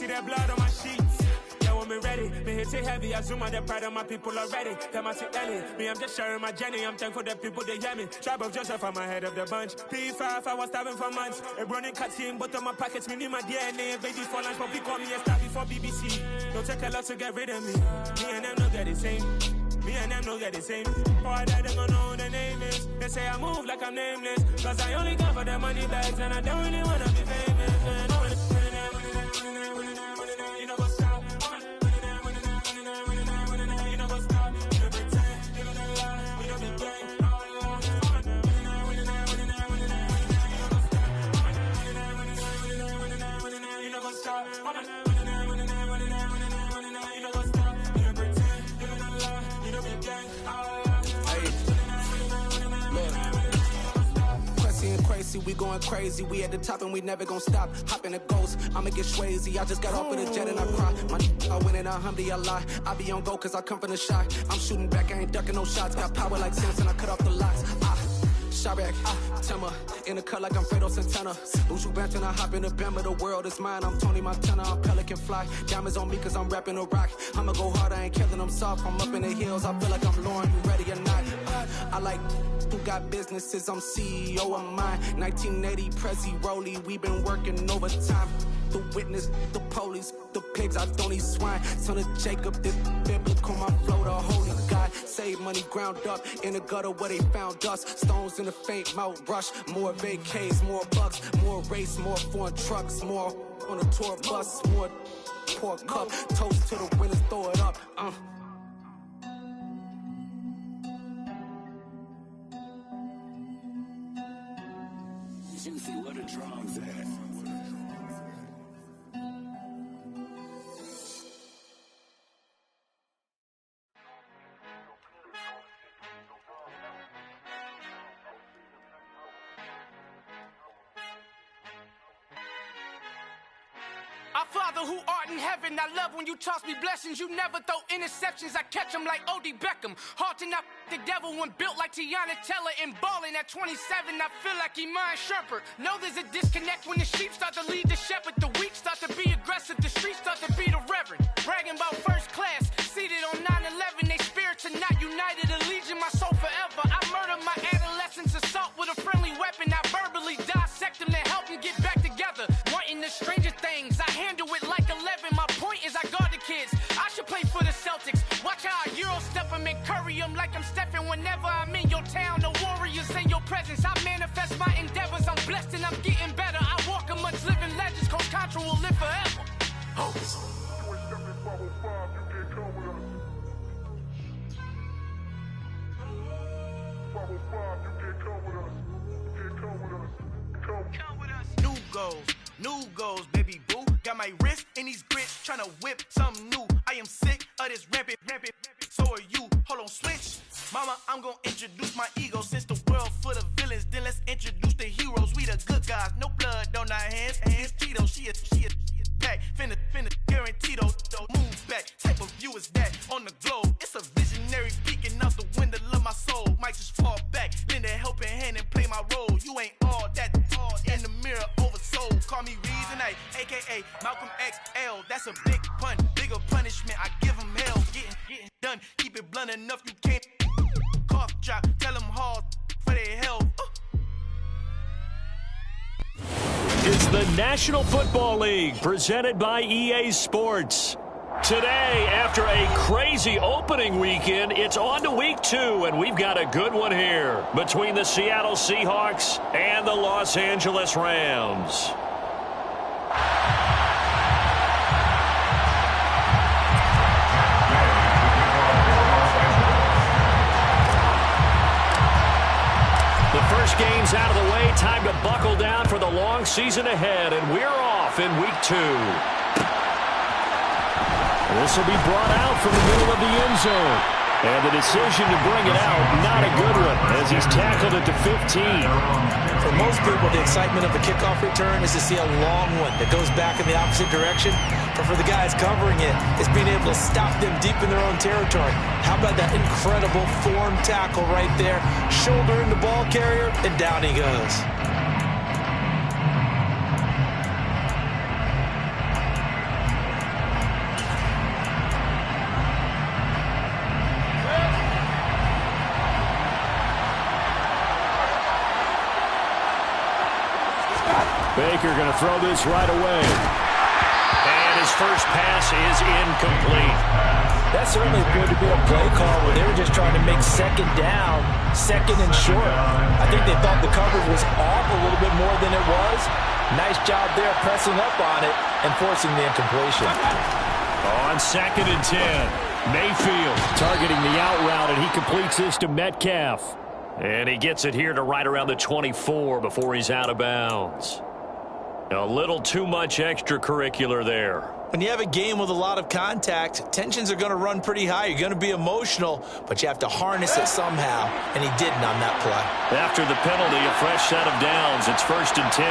the blood on my sheets. Yeah, when me ready, me hit it heavy. I zoom on the pride of my people already. Them I see early. Me, I'm just sharing my journey. I'm thankful the people they hear me. Tribe of Joseph, I'm ahead of the bunch. P5, I was starving for months. A running cut in, but on my pockets, me need my DNA. Baby for lunch, but we call me a star before BBC. Don't take a lot to get rid of me. Me and them don't get the same. Me and them don't get the same. Boy, that they gonna know the name is. They say I move like I'm nameless. Cause I only got for the money bags. And I don't really wanna be famous. You know what's up? You know what's up? You know pretend. You know the lie. We don't be gang. You know what's up? Crazy, we going crazy. We at the top and we never gonna stop. Hop in a ghost, I'ma get swayzy. I just got off with a jet and I cry. I win in a Humvee, I lie. I be on go cause I come from the shot. I'm shooting back, I ain't ducking no shots. Got power like Samson, I cut off the locks. Shot back, Timmer, in the cut like I'm Fredo Santana. Uju Banton, I hop in the Bama, the world is mine. I'm Tony Montana, I'm Pelican Fly. Diamonds on me cause I'm rapping a rock. I'ma go hard, I ain't killing them soft. I'm up in the hills, I feel like I'm Lauren, you ready or not? I like who got businesses, I'm CEO of mine. 1980 Prezi Rolly, we been working overtime. The witness, the police, the pigs, I don't eat swine. Son of Jacob, this biblical, my flow, the holy God. Save money ground up in the gutter where they found us. Stones in the faint mouth rush. More vacays, more bucks, more race, more foreign trucks, more on a tour bus, more pour cup. Toast to the winners, throw it up. Juicy, what a drums at. Our Father who art in heaven, I love when you toss me blessings. You never throw interceptions, I catch them like O.D. Beckham. Hard to knock the devil when built like Tiana Teller and balling at 27. I feel like Iman Shumpert. Know there's a disconnect when the sheep start to lead the shepherd. The weak start to be aggressive, the streets start to be the reverend. Bragging about first class, seated on 9/11. They spirits are not united, allegiance my soul forever. I murdered my adolescence, assault with a friendly weapon. I verbally dissect them to help them get back together. Wanting the stranger things, I handle it like 11. My point is I guard the kids. I should play for the Celtics. Watch how I Euro step them and curry them like I'm Stephen. Whenever I'm in your town, the Warriors in your presence. I manifest my endeavors. I'm blessed and I'm getting better. I walk amongst living legends. Coach Contra will live forever. New goals, baby boo. Got my wrist in these grits, tryna whip something new. I am sick of this rampant. So are you. Hold on, switch. Mama, I'm gonna introduce my ego. Since the world full of villains, then let's introduce the heroes. We the good guys, no blood on our hands. Hands Tito, she a pack. Finna guarantee those. Move back. Type of view is that on the globe? It's a visionary peeking out the window of my soul. Might just fall back, lend a helping hand and play my role. You ain't all that in the mirror oversold. Call me Reason A, aka Malcolm XL. That's a big pun, bigger punishment. I give him hell, getting done. Keep it blunt enough, you can't cough drop. Tell them hard for their health. It's the National Football League presented by EA Sports. Today, after a crazy opening weekend, it's on to week 2, and we've got a good one here between the Seattle Seahawks and the Los Angeles Rams. The first game's out of the way. Time to buckle down for the long season ahead, and we're off in week 2. This will be brought out from the middle of the end zone. And the decision to bring it out, not a good one, as he's tackled it to 15. For most people, the excitement of the kickoff return is to see a long one that goes back in the opposite direction. But for the guys covering it, it's being able to stop them deep in their own territory. How about that incredible form tackle right there? Shouldering the ball carrier, and down he goes. Baker going to throw this right away. And his first pass is incomplete. That certainly appeared to be a play call where they were just trying to make second down, second and short. I think they thought the coverage was off a little bit more than it was. Nice job there pressing up on it and forcing the incompletion. On 2nd and 10, Mayfield targeting the out route, and he completes this to Metcalf. And he gets it here to right around the 24 before he's out of bounds. A little too much extracurricular there. When you have a game with a lot of contact, tensions are going to run pretty high. You're going to be emotional, but you have to harness it somehow, and he didn't on that play. After the penalty, a fresh set of downs. It's 1st and 10.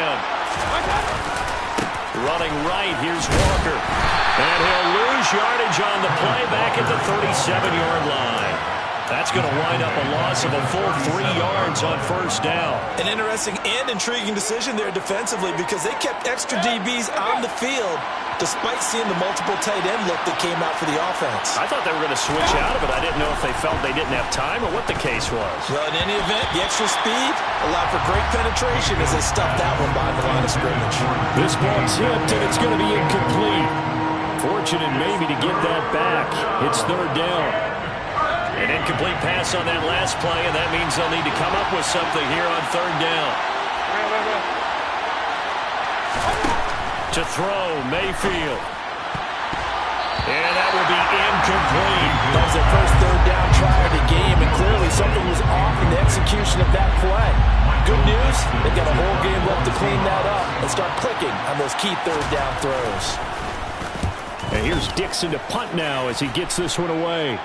Running right, here's Walker. And he'll lose yardage on the play back at the 37-yard line. That's going to wind up a loss of a full 3 yards on 1st down. An interesting and intriguing decision there defensively because they kept extra DBs on the field despite seeing the multiple tight end look that came out for the offense. I thought they were going to switch out of it. I didn't know if they felt they didn't have time or what the case was. Well, in any event, the extra speed allowed for great penetration as they stuffed that one behind the line of scrimmage. This ball tipped, and it's going to be incomplete. Fortunate maybe to get that back. It's 3rd down. An incomplete pass on that last play, and that means they'll need to come up with something here on 3rd down. To throw, Mayfield. And that will be incomplete. That was their first 3rd down try of the game, and clearly something was off in the execution of that play. Good news, they've got a whole game left to clean that up and start clicking on those key 3rd down throws. And here's Dixon to punt now as he gets this one away.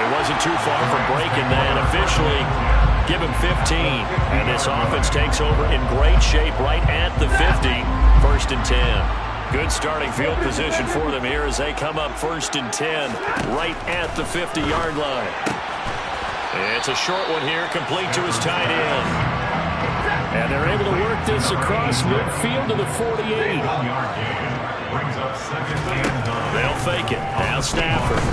Wasn't too far from breaking that. Officially, give him 15. And this offense takes over in great shape right at the 50. 1st and 10. Good starting field position for them here as they come up 1st and 10 right at the 50-yard line. It's a short one here, complete to his tight end. And they're able to work this across midfield to the 48. They'll fake it. Now Stafford.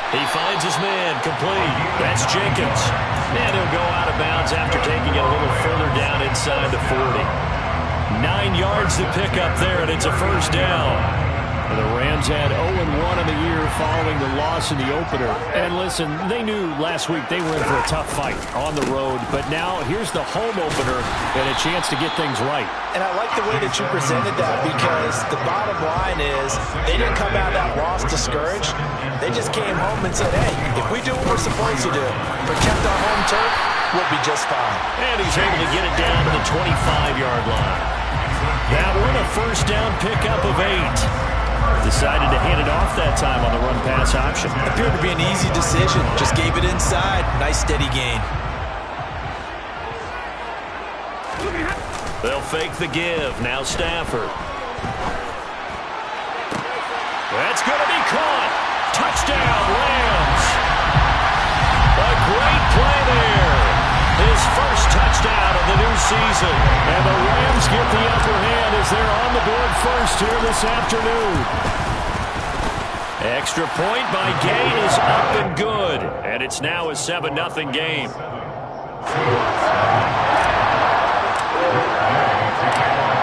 He finds his man, complete. That's Jenkins. And he'll go out of bounds after taking it a little further down inside the 40. 9 yards to pick up there, and it's a 1st down. And the Rams had 0-1 in the year following the loss in the opener. And listen, they knew last week they were in for a tough fight on the road. But now here's the home opener and a chance to get things right. And I like the way that you presented that because the bottom line is they didn't come out of that loss discouraged. They just came home and said, hey, if we do what we're supposed to do, protect our home turf, we'll be just fine. And he's able to get it down to the 25-yard line. That one a 1st down pickup of 8. Decided to hand it off that time on the run-pass option. Appeared to be an easy decision. Just gave it inside. Nice steady gain. They'll fake the give. Now Stafford. That's going to be caught. Touchdown, Rams. A great play there. His first touchdown of the new season. And the Rams get the upper hand as they're on the board first here this afternoon. Extra point by Gay is up and good. And it's now a 7-0 game.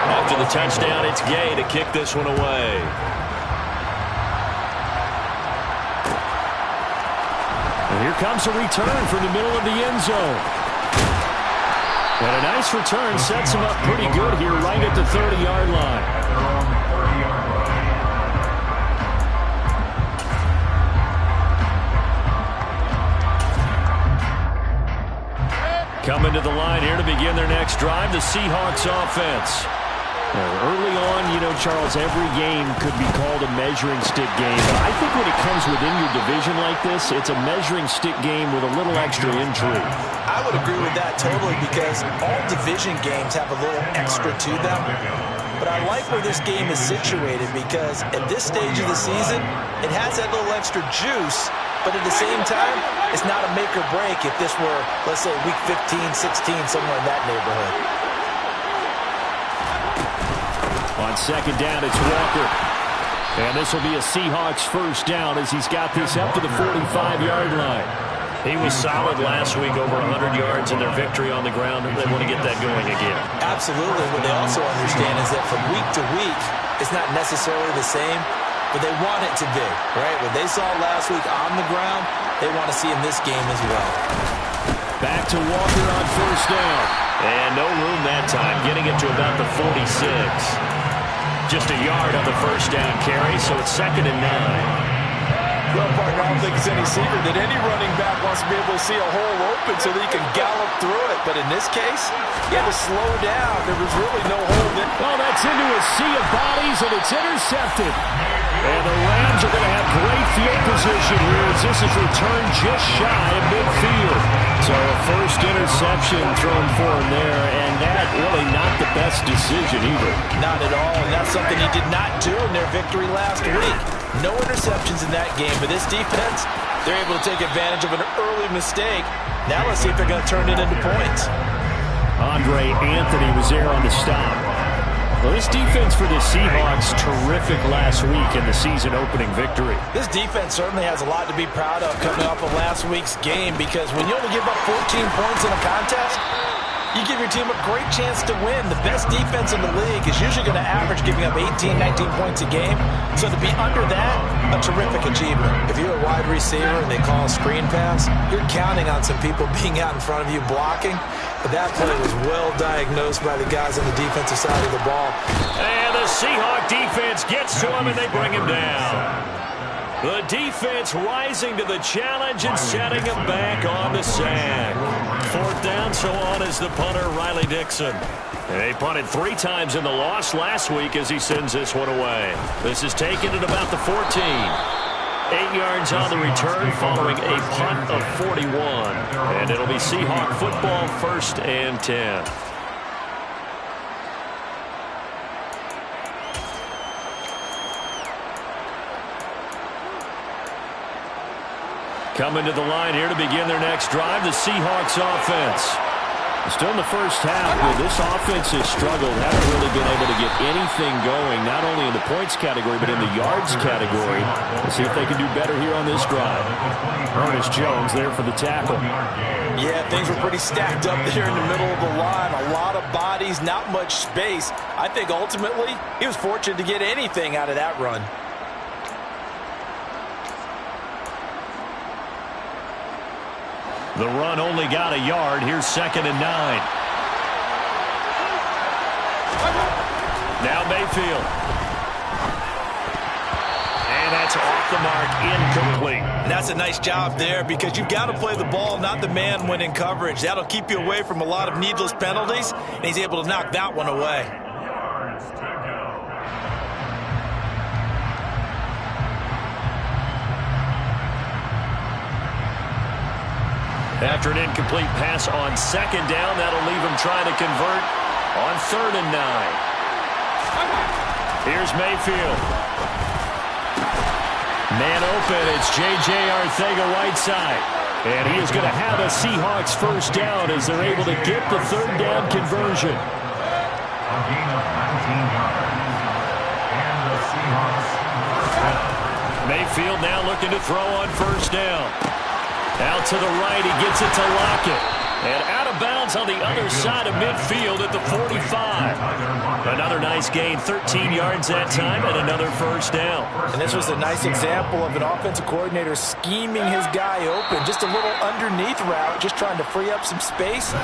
After the touchdown, it's Gay to kick this one away. And here comes a return from the middle of the end zone. And a nice return sets him up pretty good here right at the 30-yard line. Coming to the line here to begin their next drive, the Seahawks offense. Early on, you know, Charles, every game could be called a measuring stick game. But I think when it comes within your division like this, it's a measuring stick game with a little extra intrigue. I would agree with that totally because all division games have a little extra to them. But I like where this game is situated because at this stage of the season, it has that little extra juice. But at the same time, it's not a make or break if this were, let's say, week 15, 16, somewhere in that neighborhood. On 2nd down, it's Walker. And this will be a Seahawks first down as he's got this up to the 45-yard line. He was solid last week, over 100 yards in their victory on the ground. They want to get that going again. Absolutely. What they also understand is that from week to week, it's not necessarily the same, but they want it to be, right? What they saw last week on the ground, they want to see in this game as well. Back to Walker on first down. And no room that time, getting it to about the 46. Just a yard on the first down carry, so it's 2nd and 9. Well, partner, I don't think it's any secret that any running back wants to be able to see a hole open so that he can gallop through it. But in this case, he had to slow down. There was really no hole there. Oh, that's into a sea of bodies, and it's intercepted. And the Rams are going to have great field position here as this is returned just shy of midfield. So a first interception thrown for him there, and that really not the best decision either. Not at all, and that's something he did not do in their victory last week. No interceptions in that game, but this defense, they're able to take advantage of an early mistake. Now let's see if they're going to turn it into points. Andre Anthony was there on the stop. Well, this defense for the Seahawks, terrific last week in the season-opening victory. This defense certainly has a lot to be proud of coming off of last week's game, because when you only give up 14 points in a contest, you give your team a great chance to win. The best defense in the league is usually going to average giving up 18, 19 points a game. So to be under that, a terrific achievement. If you're a wide receiver and they call a screen pass, you're counting on some people being out in front of you blocking. But that play was well diagnosed by the guys on the defensive side of the ball. And the Seahawk defense gets to him and they bring him down. The defense rising to the challenge and setting him back on the sack. 4th down, so on is the punter, Riley Dixon. They punted 3 times in the loss last week as he sends this one away. This is taken at about the 14. 8 yards on the return following a punt of 41. And it'll be Seahawk football, 1st and 10. Coming to the line here to begin their next drive, the Seahawks offense. Still in the first half, but this offense has struggled. Haven't really been able to get anything going, not only in the points category, but in the yards category. Let's see if they can do better here on this drive. Ernest Jones there for the tackle. Yeah, things were pretty stacked up there in the middle of the line. A lot of bodies, not much space. I think ultimately he was fortunate to get anything out of that run. The run only got a yard. Here's 2nd and 9. Now Mayfield. And that's off the mark, incomplete. And that's a nice job there, because you've got to play the ball, not the man when in coverage. That'll keep you away from a lot of needless penalties, and he's able to knock that one away. After an incomplete pass on 2nd down, that'll leave him trying to convert on 3rd and 9. Here's Mayfield. Man open, it's J.J. Arcega-Whiteside. And he is going to have a Seahawks first down as they're able to get the 3rd down conversion. A gain of 19 yards. And the Seahawks. Mayfield now looking to throw on first down. Out to the right, he gets it to Lockett. And out of bounds on the other side of midfield at the 45. Another nice gain, 13 yards that time, and another first down. And this was a nice example of an offensive coordinator scheming his guy open. Just a little underneath route, just trying to free up some space,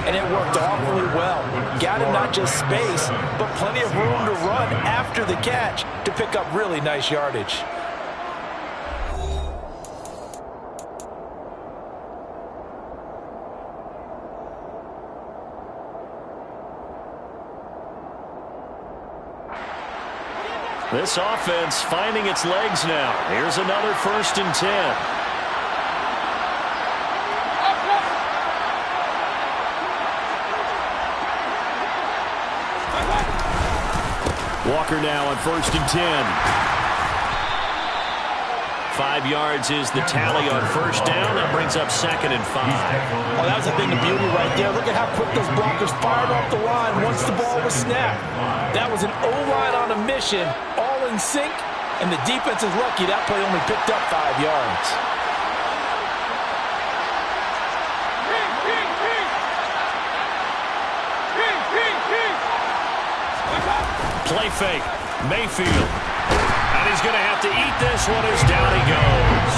and it worked awfully well. Got him not just space, but plenty of room to run after the catch to pick up really nice yardage. This offense finding its legs now. Here's another 1st and 10. Walker now on 1st and 10. 5 yards is the tally on first down. That brings up 2nd and 5. Well, that was a thing of beauty right there. Look at how quick those blockers fired off the line once the ball was snapped. That was an O-line on a mission, all in sync, And the defense is lucky that play only picked up 5 yards. Play fake. Mayfield. And he's going to have to eat this one as down he goes.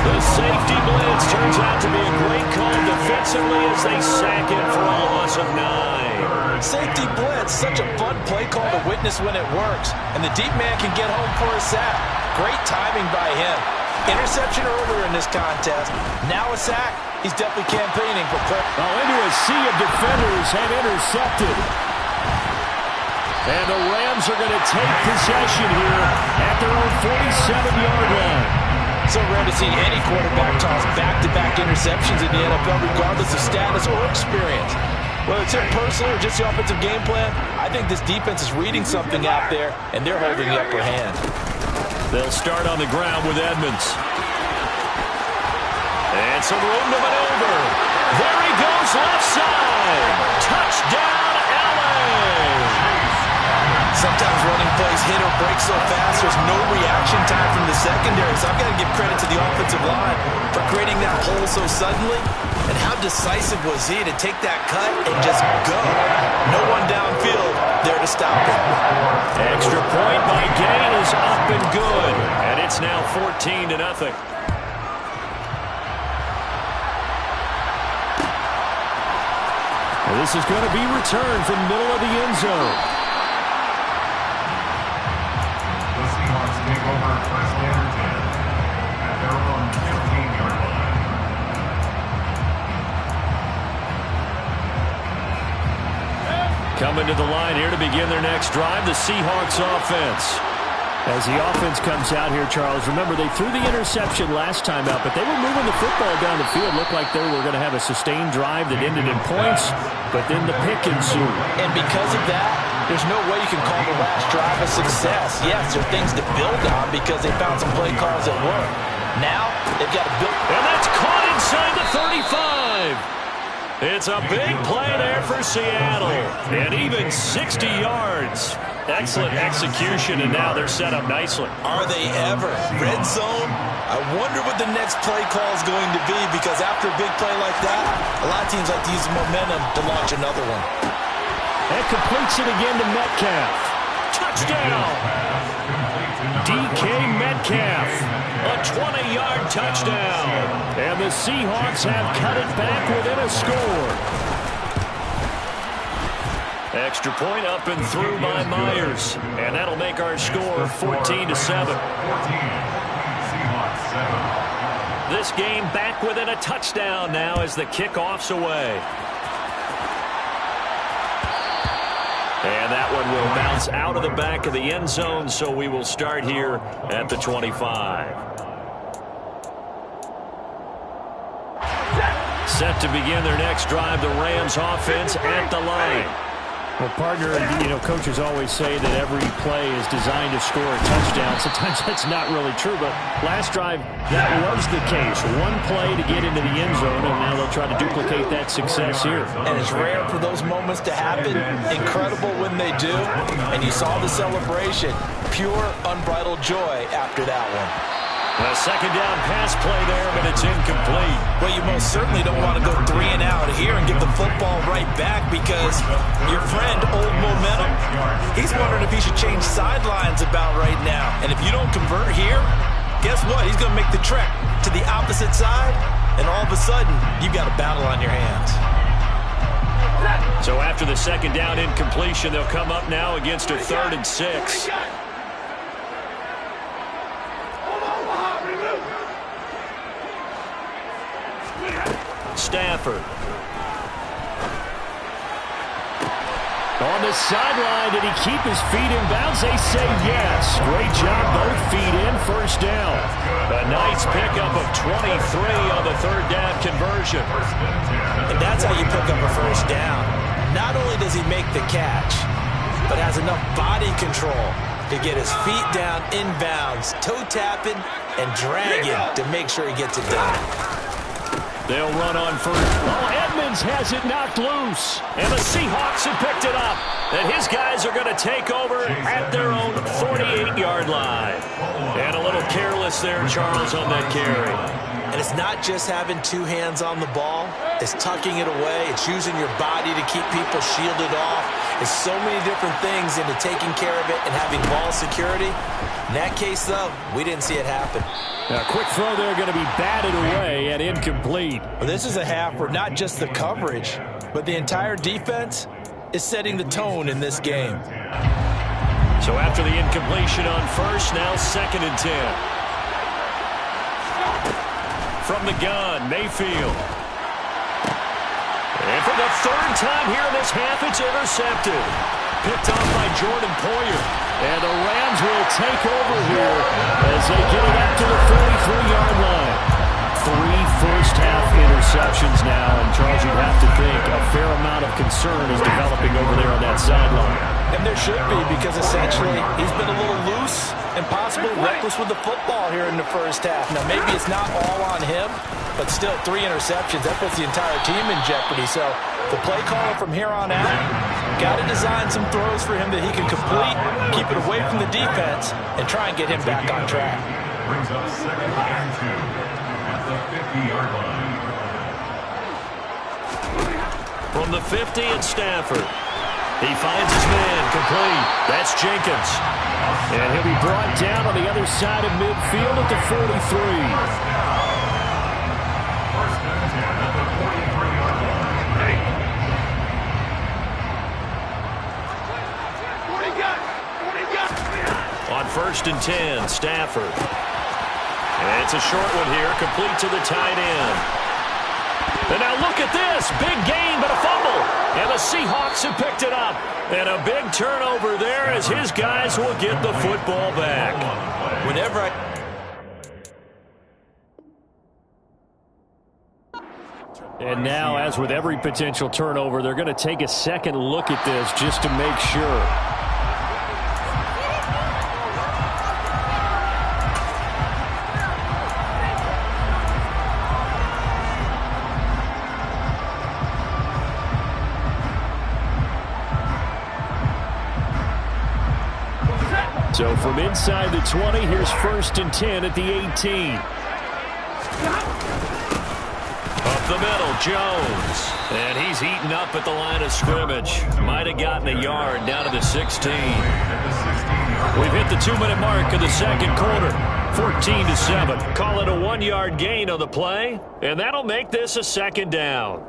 The safety blitz turns out to be a great call defensively as they sack him for a loss of 9. Safety blitz, such a fun play call to witness when it works. And the deep man can get home for a sack. Great timing by him. Interception earlier in this contest. Now a sack. He's definitely campaigning for play. Well, into a sea of defenders and intercepted. And the Rams are going to take possession here at their own 47-yard line. So rare to see any quarterback toss back-to-back interceptions in the NFL, regardless of status or experience. Whether it's him personally or just the offensive game plan, I think this defense is reading something out there, and they're holding the upper hand. They'll start on the ground with Edmonds. And some room to maneuver. There he goes, left side. Touchdown, LA! Sometimes running plays hit or break so fast, there's no reaction time from the secondary. So I've got to give credit to the offensive line for creating that hole so suddenly. And how decisive was he to take that cut and just go? No one downfield there to stop him. Extra point by Gay is up and good. And it's now 14-0. Well, this is going to be returned from the middle of the end zone. Take over first and 10 at their own 15-yard line. Coming to the line here to begin their next drive, the Seahawks offense. As the offense comes out here, Charles, remember they threw the interception last time out, but they were moving the football down the field. Looked like they were going to have a sustained drive that ended in points, but then the pick ensued. And because of that, there's no way you can call the last drive a success. Yes, there are things to build on because they found some play calls that work. Now, they've got to build. And that's caught inside the 35. It's a big play there for Seattle. And even 60 yards. Excellent execution, and now they're set up nicely. Are they ever? Red zone? I wonder what the next play call is going to be, because after a big play like that, a lot of teams like to use the momentum to launch another one. And completes it again to Metcalf. Touchdown! DK Metcalf. A 20-yard touchdown. And the Seahawks have cut it back within a score. Extra point up and through by Myers. And that'll make our score 14-7. This game back within a touchdown now as the kickoff's away. And that one will bounce out of the back of the end zone, so we will start here at the 25. Set to begin their next drive, the Rams offense at the line. Well, partner, coaches always say that every play is designed to score a touchdown. Sometimes that's not really true, but last drive, that was the case. One play to get into the end zone, and now they'll try to duplicate that success here. And it's rare for those moments to happen. Incredible when they do. And you saw the celebration. Pure, unbridled joy after that one. A second down pass play there, but it's incomplete. Well, you most certainly don't want to go 3 and out here and give the football right back, because your friend, Old Momentum, he's wondering if he should change sidelines about right now. And if you don't convert here, guess what? He's going to make the trek to the opposite side, and all of a sudden, you've got a battle on your hands. So after the second down incompletion, they'll come up now against a 3rd and 6. Stafford. On the sideline, did he keep his feet in bounds? They say yes. Great job, both feet in, first down. A nice pickup of 23 on the 3rd down conversion. And that's how you pick up a first down. Not only does he make the catch, but has enough body control to get his feet down inbounds, toe tapping and dragging to make sure he gets it done. They'll run on first. Oh, Edmonds Jones has it knocked loose. And the Seahawks have picked it up. And his guys are going to take over at their own 48-yard line. And a little careless there, Charles, on that carry. And it's not just having two hands on the ball. It's tucking it away. It's using your body to keep people shielded off. It's so many different things into taking care of it and having ball security. In that case, though, we didn't see it happen. A quick throw there going to be batted away and incomplete. Well, this is a half where not just the coverage, but the entire defense is setting the tone in this game. So after the incompletion on first, now 2nd and 10. From the gun, Mayfield. And for the 3rd time here in this half, it's intercepted. Picked off by Jordan Poyer. And the Rams will take over here as they get it up to the 43-yard line. 3 first-half interceptions now. And, Charles, you'd have to think a fair amount of concern is developing over there on that sideline. And there should be, because essentially he's been a little loose and possibly reckless with the football here in the first half. Now, maybe it's not all on him, but still 3 interceptions. That puts the entire team in jeopardy. So the play caller from here on out got to design some throws for him that he can complete, keep it away from the defense, and try and get him back on track. Brings up 2nd and 2 at the 50-yard line. From the 50 at Stafford. He finds his man, complete. That's Jenkins. And he'll be brought down on the other side of midfield at the 43. First and 10 at the 43-yard line. On 1st and 10, Stafford. And it's a short one here, complete to the tight end. And now look at this. Big gain, but a fumble. And the Seahawks have picked it up. And a big turnover there as his guys will get the football back. Whenever And now, as with every potential turnover, they're going to take a second look at this just to make sure. So from inside the 20, here's 1st and 10 at the 18. Up the middle, Jones. And he's heating up at the line of scrimmage. Might have gotten a yard down to the 16. We've hit the 2-minute mark of the second quarter. 14-7. Call it a 1-yard gain on the play. And that'll make this a 2nd down.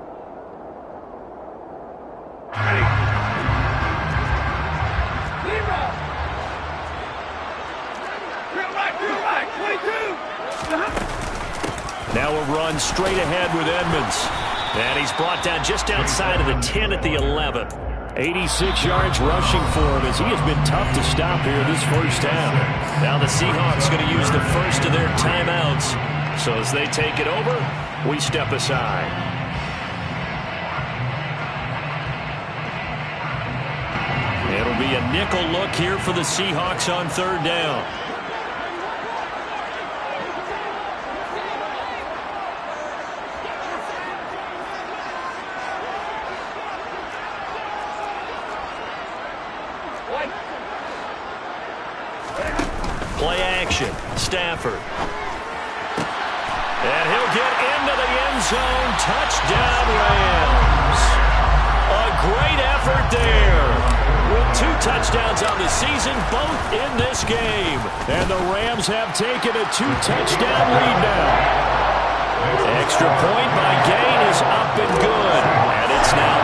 Now a run straight ahead with Edmonds. And he's brought down just outside of the 10 at the 11. 86 yards rushing for him as he has been tough to stop here this first half. Now the Seahawks going to use the first of their timeouts. So as they take it over, we step aside. It'll be a nickel look here for the Seahawks on 3rd down. Play action, Stafford. And he'll get into the end zone. Touchdown, Rams. A great effort there. With 2 touchdowns on the season, both in this game. And the Rams have taken a 2-touchdown lead now. Extra point by Gain is up and good. And it's now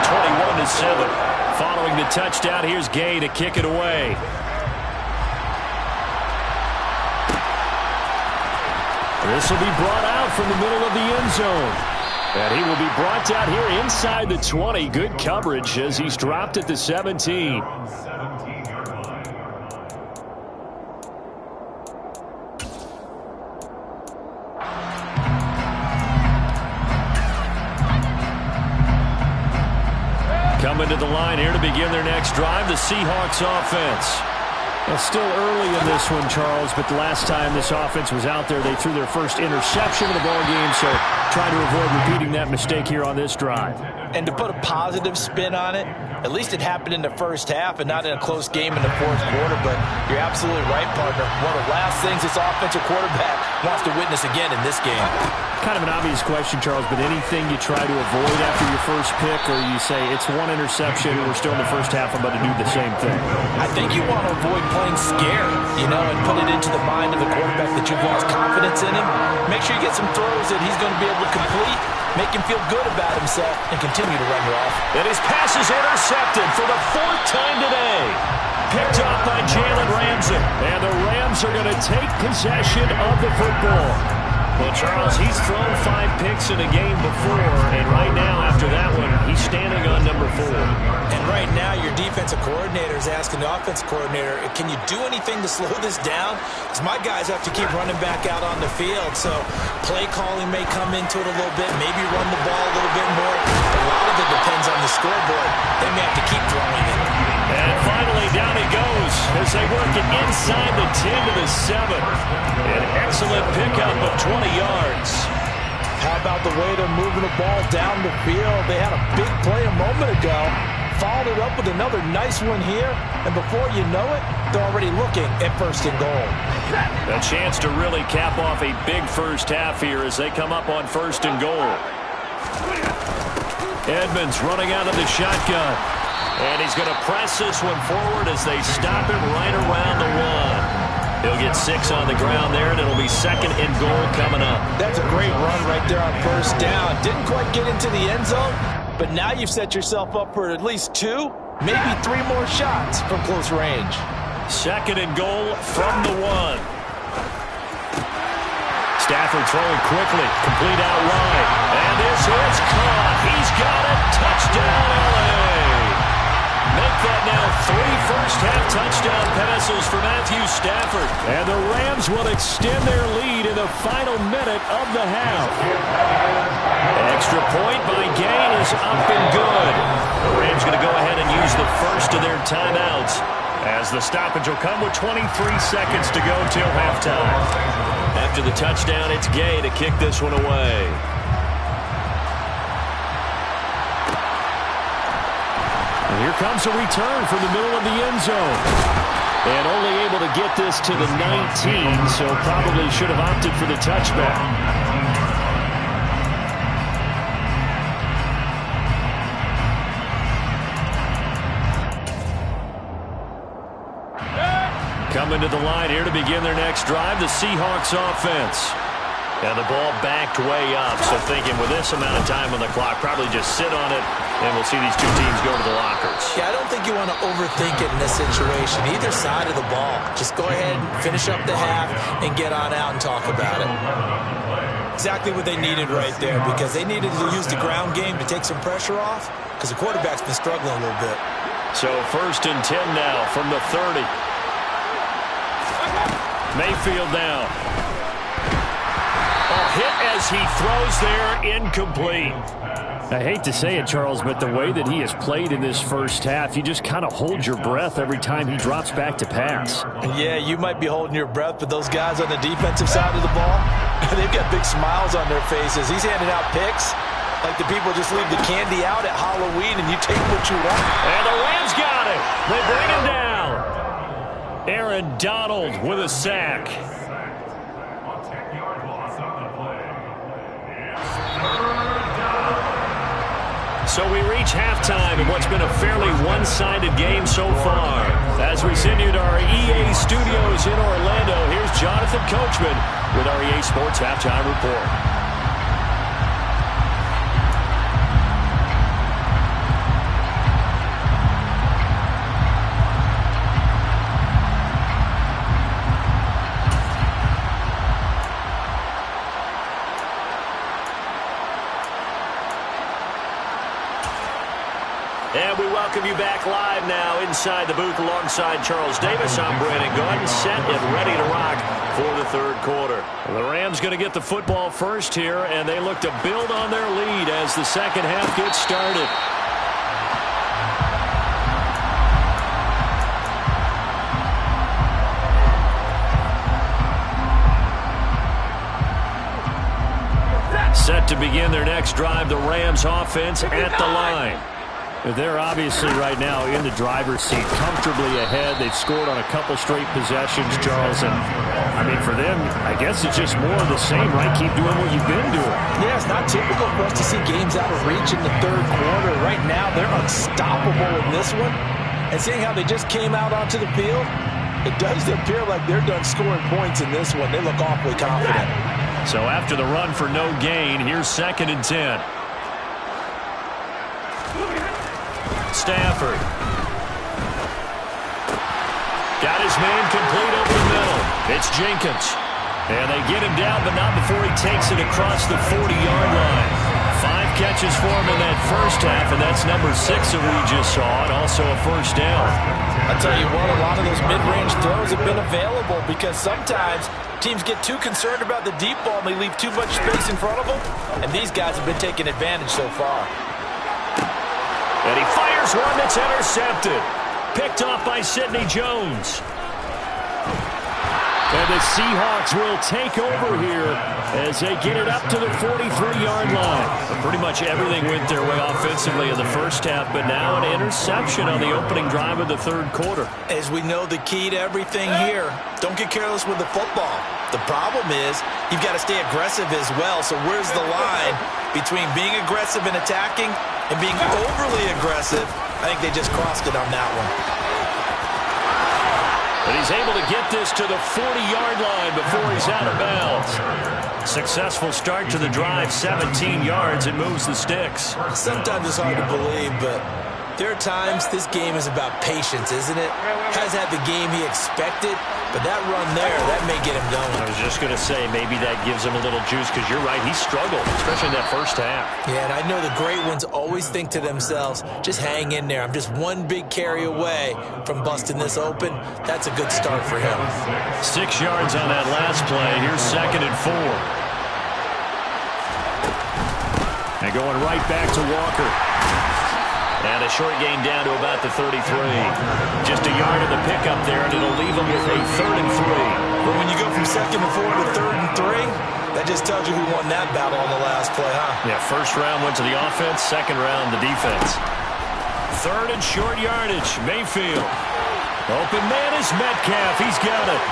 21-7. Following the touchdown, here's Gay to kick it away. This will be brought out from the middle of the end zone. And he will be brought out here inside the 20. Good coverage as he's dropped at the 17. Coming to the line here to begin their next drive, the Seahawks offense. It's still early in this one, Charles, but the last time this offense was out there, they threw their first interception of the ball game, so try to avoid repeating that mistake here on this drive. And to put a positive spin on it, at least it happened in the first half and not in a close game in the fourth quarter, but you're absolutely right, partner. One of the last things this offensive quarterback wants to witness again in this game. Kind of an obvious question, Charles, but anything you try to avoid after your first pick, or you say it's one interception, we're still in the first half, I'm about to do the same thing? I think you want to avoid playing scared, and put it into the mind of the quarterback that you've lost confidence in him. Make sure you get some throws that he's going to be able to complete, make him feel good about himself, and continue to run you off. And his pass is intercepted for the fourth time today. Picked off by Jalen Ramsey. And the Rams are going to take possession of the football. Well, Charles, he's thrown 5 picks in a game before, and right now, after that one, he's standing on number 4. And right now, your defensive coordinator is asking the offensive coordinator, can you do anything to slow this down? Because my guys have to keep running back out on the field, so play calling may come into it a little bit, maybe run the ball a little bit more. A lot of it depends on the scoreboard. They may have to keep throwing it. And finally, down he goes as they work it inside the 10 to the 7. An excellent pickup of 20 yards. How about the way they're moving the ball down the field? They had a big play a moment ago, followed it up with another nice one here, and before you know it, they're already looking at first and goal. A chance to really cap off a big first half here as they come up on first and goal. Edmonds running out of the shotgun. And he's going to press this one forward as they stop him right around the 1. He'll get 6 on the ground there, and it'll be second and goal coming up. That's a great run right there on first down. Didn't quite get into the end zone, but now you've set yourself up for at least 2, maybe 3 more shots from close range. Second and goal from the 1. Stafford throwing quickly, complete out wide. And this is caught. He's got it. Touchdown, LA. Make that now 3 first-half touchdown passes for Matthew Stafford. And the Rams will extend their lead in the final minute of the half. Extra point by Gain is up and good. The Rams going to go ahead and use the first of their timeouts, as the stoppage will come with 23 seconds to go till halftime. After the touchdown, it's Gay to kick this one away. And here comes a return from the middle of the end zone. And only able to get this to the 19, so probably should have opted for the touchback. Coming to the line here to begin their next drive, the Seahawks offense. And the ball backed way up, so thinking with this amount of time on the clock, probably just sit on it, and we'll see these two teams go to the lockers. Yeah, I don't think you want to overthink it in this situation, either side of the ball. Just go ahead and finish up the half and get on out and talk about it. Exactly what they needed right there, because they needed to use the ground game to take some pressure off, because the quarterback's been struggling a little bit. So first and 10 now from the 30. Mayfield now. Hit as he throws there, incomplete. I hate to say it, Charles, but the way that he has played in this first half, you just kind of hold your breath every time he drops back to pass. Yeah, you might be holding your breath, but those guys on the defensive side of the ball, they've got big smiles on their faces. He's handing out picks like the people just leave the candy out at Halloween and you take what you want. And the Rams got it. They bring him down. Aaron Donald with a sack. So we reach halftime in what's been a fairly one-sided game so far. As we send you to our EA studios in Orlando, here's Jonathan Coachman with our EA Sports Halftime Report. And we welcome you back live now inside the booth alongside Charles Davis. I'm Brandon Gordon, set and ready to rock for the third quarter. The Rams going to get the football first here, and they look to build on their lead as the second half gets started. to begin their next drive. The Rams offense at the line. They're obviously right now in the driver's seat, comfortably ahead. They've scored on a couple straight possessions, Charles. And, I mean, for them, I guess it's just more of the same, right? Keep doing what you've been doing. Yeah, it's not typical for us to see games out of reach in the third quarter. Right now, they're unstoppable in this one. And seeing how they just came out onto the field, it does appear like they're done scoring points in this one. They look awfully confident. So after the run for no gain, here's 2nd and 10. Stafford. Got his man complete over the middle. It's Jenkins. And they get him down, but not before he takes it across the 40-yard line. 5 catches for him in that first half, and that's number 6 that we just saw, and also a first down. I'll tell you what, a lot of those mid-range throws have been available because sometimes teams get too concerned about the deep ball and they leave too much space in front of them, and these guys have been taking advantage so far. And he fires one that's intercepted. Picked off by Sidney Jones. And the Seahawks will take over here as they get it up to the 43-yard line. But pretty much everything went their way offensively in the first half, but now an interception on the opening drive of the third quarter. As we know, the key to everything here, don't get careless with the football. The problem is you've got to stay aggressive as well. So where's the line between being aggressive and attacking and being overly aggressive? I think they just crossed it on that one. But he's able to get this to the 40-yard line before he's out of bounds. Successful start to the drive, 17 yards. It moves the sticks. Sometimes it's hard to believe, but there are times this game is about patience, isn't it? Has had the game he expected, but that run there, that may get him going. I was just going to say, maybe that gives him a little juice, because you're right, he struggled, especially in that first half. Yeah, and I know the great ones always think to themselves, just hang in there. I'm just one big carry away from busting this open. That's a good start for him. 6 yards on that last play. Here's 2nd and 4. And going right back to Walker. And a short gain down to about the 33. Just a yard of the pickup there, and it'll leave them with a 3rd and 3. But when you go from 2nd and 4 to 3rd and 3, that just tells you who won that battle on the last play, huh? Yeah, first round went to the offense, second round the defense. 3rd and short yardage, Mayfield. Open man is Metcalf. He's got it.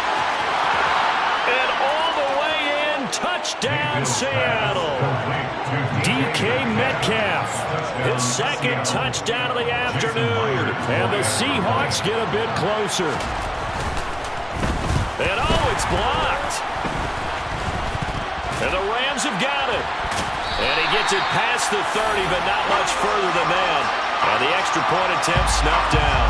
And all the way in, touchdown Seattle. DK Metcalf, his 2nd touchdown of the afternoon. And the Seahawks get a bit closer. And oh, it's blocked. And the Rams have got it. And he gets it past the 30, but not much further than that. And the extra point attempt snuffed down.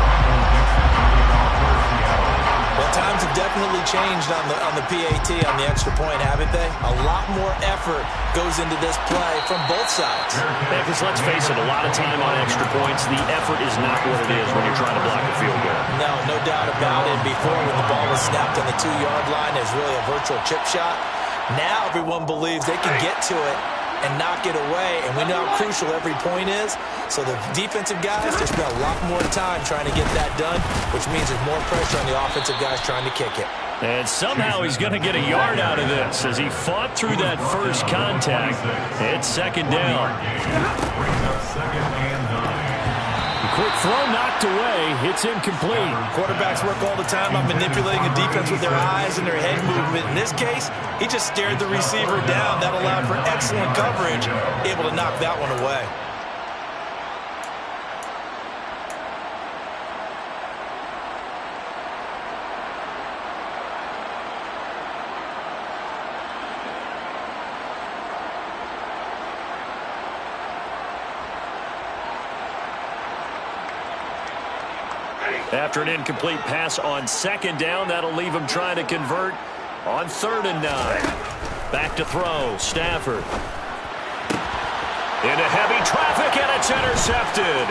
Well, times have definitely changed on the PAT, on the extra point, haven't they? A lot more effort goes into this play from both sides. Yeah, because let's face it, a lot of time on extra points, the effort is not what it is when you're trying to block a field goal. No doubt about it. Before, when the ball was snapped on the 2-yard line, there's really a virtual chip shot. Now everyone believes they can get to it and knock it away, and we know how crucial every point is. So the defensive guys just spend a lot more time trying to get that done, which means there's more pressure on the offensive guys trying to kick it. And somehow he's going to get a yard out of this as he fought through that first contact. It's 2nd down. Quick throw knocked away. It's incomplete. Quarterbacks work all the time on manipulating a defense with their eyes and their head movement. In this case, he just stared the receiver down. That allowed for excellent coverage, able to knock that one away. After an incomplete pass on 2nd down, that'll leave him trying to convert on 3rd and 9. Back to throw, Stafford. Into heavy traffic, and it's intercepted.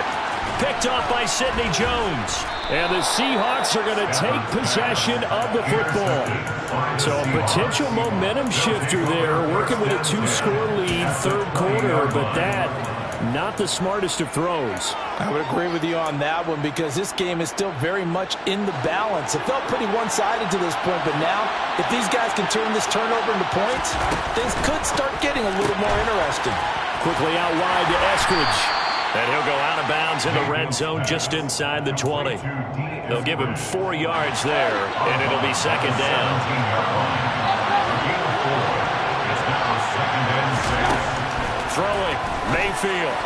Picked off by Sidney Jones. And the Seahawks are going to take possession of the football. So a potential momentum shifter there, working with a 2-score lead, third quarter, but that Not the smartest of throws. I would agree with you on that one because this game is still very much in the balance. It felt pretty one-sided to this point, but now if these guys can turn this turnover into points, things could start getting a little more interesting. Quickly out wide to Eskridge. And he'll go out of bounds in the red zone just inside the 20. They'll give him 4 yards there, and it'll be second down. Throwing, Mayfield.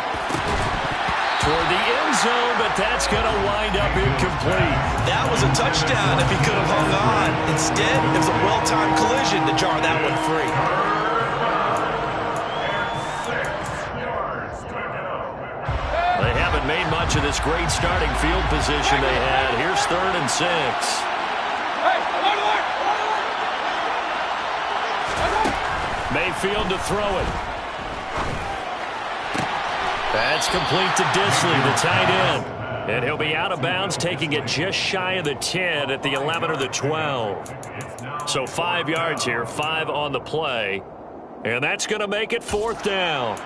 Toward the end zone, but that's going to wind up incomplete. That was a touchdown if he could have hung on. Instead, it was a well-timed collision to jar that one free. They haven't made much of this great starting field position they had. Here's 3rd and 6. Mayfield to throw it. That's complete to Disley, the tight end. And he'll be out of bounds, taking it just shy of the 10 at the 11 or the 12. So 5 yards here, 5 on the play. And that's going to make it 4th down.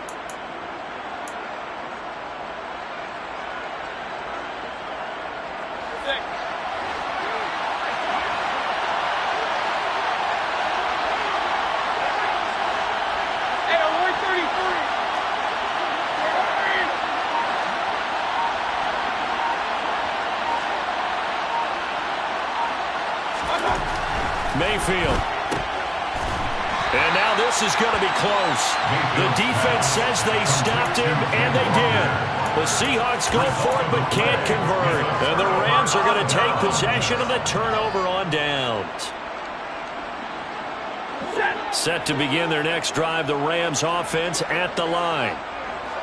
Mayfield. And now this is going to be close. The defense says they stopped him, and they did. The Seahawks go for it but can't convert. And the Rams are going to take possession of the turnover on downs. Set to begin their next drive, the Rams offense at the line.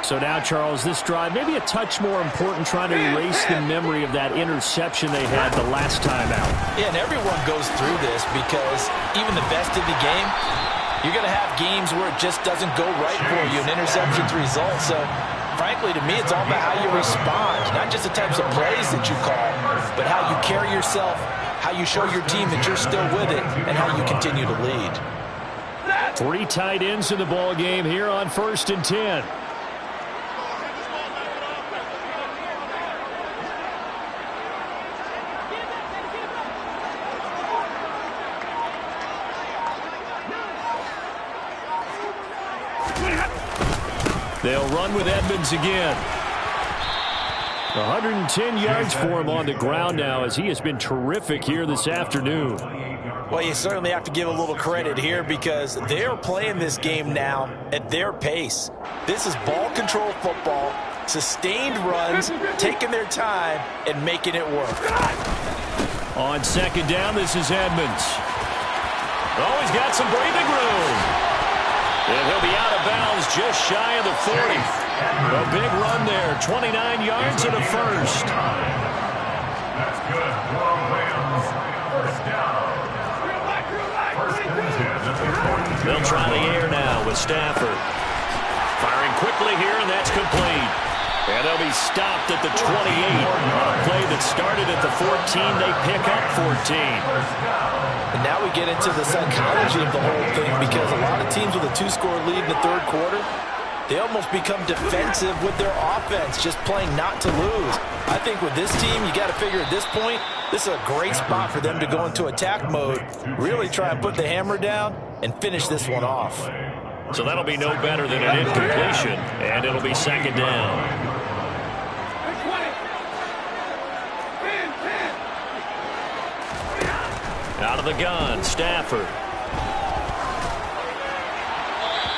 So now, Charles, this drive maybe a touch more important, trying to erase the memory of that interception they had the last time out. Yeah, and everyone goes through this because even the best of the game, you're going to have games where it just doesn't go right for you, and interceptions result. So, frankly, to me, it's all about how you respond, not just the types of plays that you call, but how you carry yourself, how you show your team that you're still with it, and how you continue to lead. 3 tight ends in the ball game here on 1st and 10. They'll run with Edmonds again. 110 yards for him on the ground now as he has been terrific here this afternoon. Well, you certainly have to give a little credit here because they're playing this game now at their pace. This is ball control football, sustained runs, taking their time, and making it work. On 2nd down, this is Edmonds. Oh, he's got some breathing room. And he'll be out of bounds just shy of the 40. A big run there, 29 yards and a first. That's good for Rams. 1st down. 1st and 10. They'll try the air now with Stafford. Firing quickly here, and that's complete. And they'll be stopped at the 28. On a play that started at the 14, they pick up 14. And now we get into the psychology of the whole thing because a lot of teams with a 2-score lead in the 3rd quarter, they almost become defensive with their offense, just playing not to lose. I think with this team, you got to figure at this point, this is a great spot for them to go into attack mode, really try and put the hammer down and finish this one off. So that'll be no better than an incompletion, and it'll be 2nd down. Out of the gun, Stafford.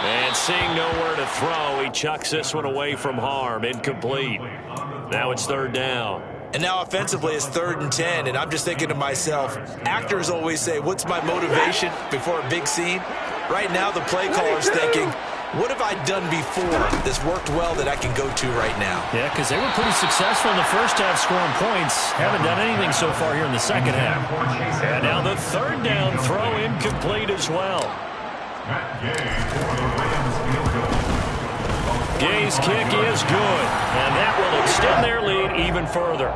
And seeing nowhere to throw, he chucks this one away from harm. Incomplete. Now it's 3rd down. And now offensively it's 3rd and 10, and I'm just thinking to myself, actors always say, what's my motivation before a big scene? Right now the play caller's thinking, what have I done before that's worked well that I can go to right now? Yeah, because they were pretty successful in the first half scoring points. Haven't done anything so far here in the second half. And now the 3rd down throw incomplete as well. Gay's kick is good, and that will extend their lead even further.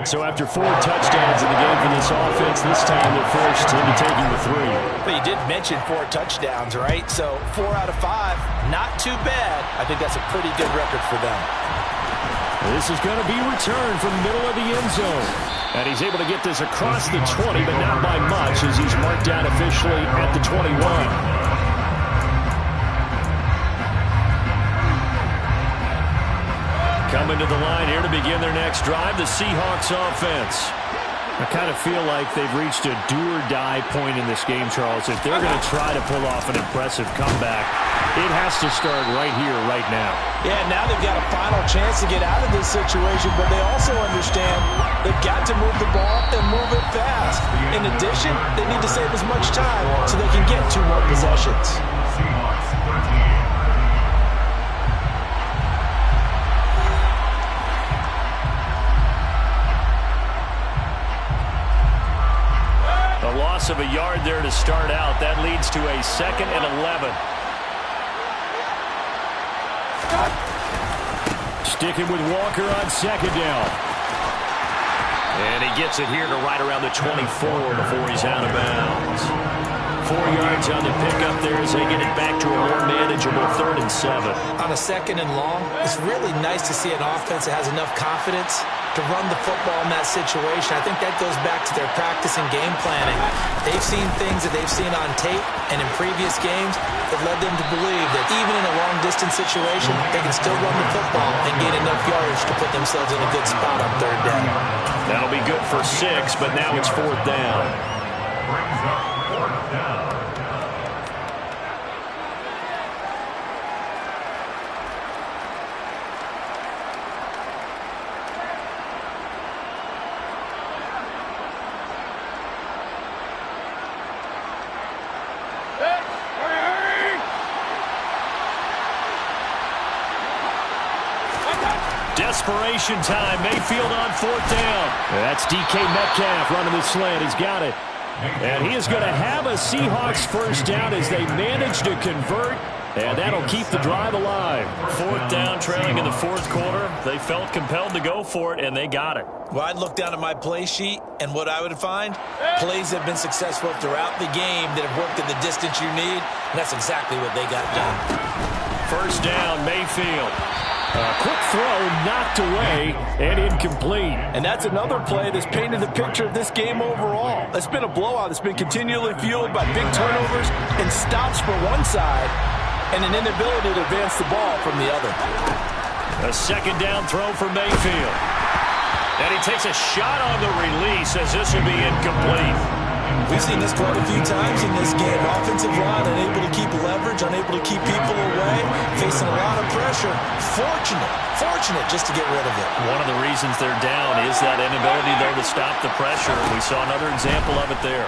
So after 4 touchdowns in the game for this offense, this time they're forced into taking the 3. But you did mention 4 touchdowns, right? So 4 out of 5, not too bad. I think that's a pretty good record for them. This is going to be returned from the middle of the end zone. And he's able to get this across the 20, but not by much as he's marked down officially at the 21. Coming to the line here to begin their next drive, the Seahawks offense. I kind of feel like they've reached a do-or-die point in this game, Charles. If they're going to try to pull off an impressive comeback, it has to start right here, right now. Yeah, now they've got a final chance to get out of this situation, but they also understand they've got to move the ball and move it fast. In addition, they need to save as much time so they can get 2 more possessions. Loss of a yard there to start out. That leads to a 2nd and 11. Sticking with Walker on 2nd down. And he gets it here to right around the 24 before he's out of bounds. 4 yards on the pickup there as they get it back to a more manageable 3rd and 7. On a 2nd and long, it's really nice to see an offense that has enough confidence to run the football in that situation. I think that goes back to their practice and game planning. They've seen things that they've seen on tape and in previous games that led them to believe that even in a long-distance situation, they can still run the football and gain enough yardage to put themselves in a good spot on 3rd down. That'll be good for 6, but now it's 4th down. Brings up 4th down. Desperation time. Mayfield on 4th down. That's DK Metcalf running the slant. He's got it. And he is going to have a Seahawks 1st down as they manage to convert. And that'll keep the drive alive. 4th down, trailing in the 4th quarter. They felt compelled to go for it, and they got it. Well, I'd look down at my play sheet, and what I would find, plays have been successful throughout the game that have worked in the distance you need, and that's exactly what they got done. 1st down, Mayfield. Quick throw, knocked away, and incomplete. And that's another play that's painted the picture of this game overall. It's been a blowout. It's been continually fueled by big turnovers and stops for one side and an inability to advance the ball from the other. A 2nd down throw for Mayfield. And he takes a shot on the release as this will be incomplete. We've seen this quite a few times in this game. Offensive line unable to keep leverage, unable to keep people away, facing a lot of pressure. Fortunate just to get rid of it. One of the reasons they're down is that inability, though, to stop the pressure. We saw another example of it there.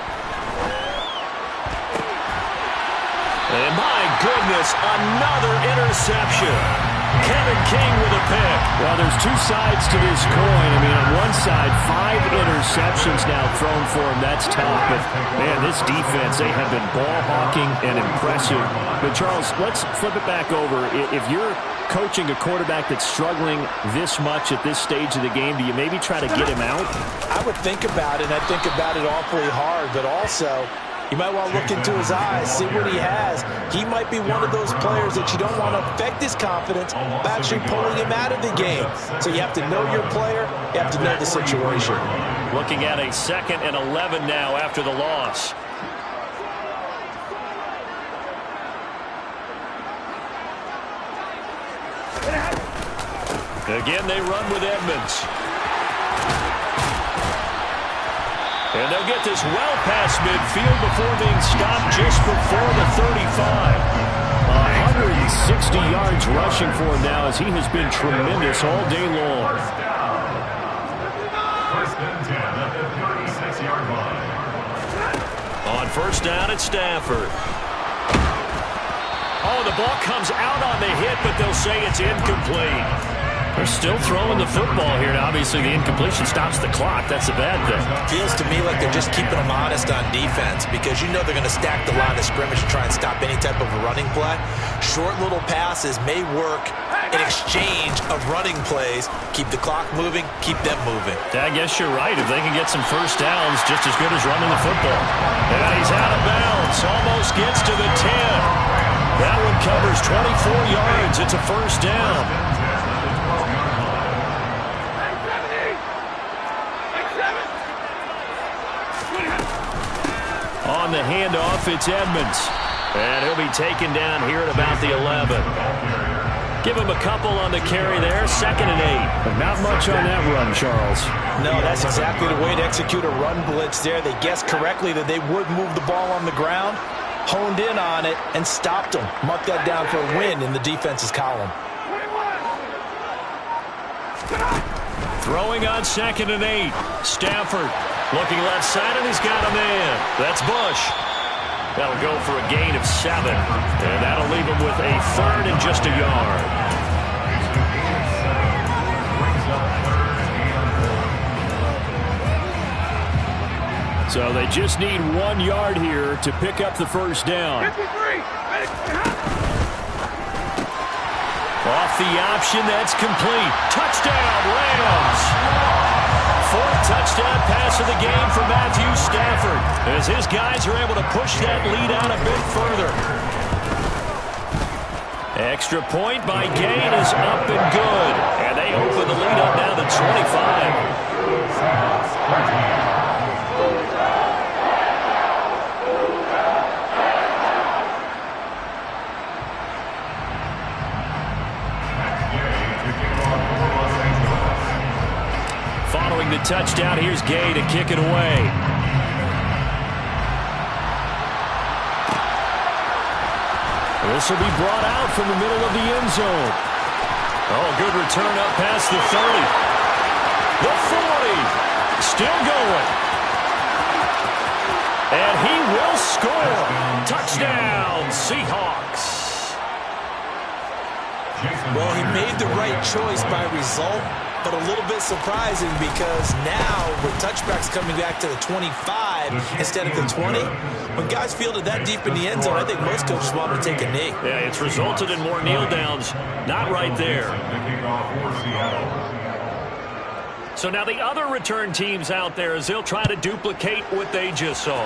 And my goodness, another interception. Kevin King with a pick. Well, there's 2 sides to this coin. I mean, on one side, 5 interceptions now thrown for him. That's tough. But, man, this defense, they have been ball hawking and impressive. But, Charles, let's flip it back over. If you're coaching a quarterback that's struggling this much at this stage of the game, do you maybe try to get him out? I would think about it, and I think about it awfully hard. But also, you might want to look into his eyes, see what he has. He might be one of those players that you don't want to affect his confidence by actually pulling him out of the game. So you have to know your player. You have to know the situation. Looking at a 2nd and 11 now after the loss. Again, they run with Edmonds. And they'll get this well past midfield before being stopped just before the 35. 160 yards rushing for him now as he has been tremendous all day long. 1st and 10 at the 36-yard line. On 1st down, it's Stafford. Oh, the ball comes out on the hit, but they'll say it's incomplete. They're still throwing the football here. Now, obviously, the incompletion stops the clock. That's a bad thing. Feels to me like they're just keeping them honest on defense because you know they're going to stack the line of scrimmage to try and stop any type of a running play. Short little passes may work an exchange of running plays. Keep the clock moving, keep them moving. I guess you're right. If they can get some first downs, just as good as running the football. And he's out of bounds. Almost gets to the 10. That one covers 24 yards. It's a first down. On the handoff, it's Edmonds. And he'll be taken down here at about the 11. Give him a couple on the carry there, 2nd and 8. But not much on that run, Charles. No, that's exactly the way to execute a run blitz there. They guessed correctly that they would move the ball on the ground, honed in on it, and stopped them. Mark that down for a win in the defense's column. Throwing on 2nd and 8. Stafford looking left side, and he's got a man. That's Bush. That'll go for a gain of 7. And that'll leave him with a 3rd and just a yard. So they just need 1 yard here to pick up the first down. Off the option, that's complete. Touchdown, Rams! 4th touchdown pass of the game for Matthew Stafford, as his guys are able to push that lead out a bit further. Extra point by Gain is up and good, and they open the lead up now to 25. Following the touchdown, here's Gay to kick it away. This will be brought out from the middle of the end zone. Oh, good return up past the 30. The 40. Still going. And he will score. Touchdown, Seahawks. Well, he made the right choice by result, but a little bit surprising because now with touchbacks coming back to the 25 instead of the 20, when guys fielded that deep in the end zone, I think most coaches want to take a knee. Yeah, it's resulted in more kneel downs. Not right there. So now the other return teams out there as they'll try to duplicate what they just saw.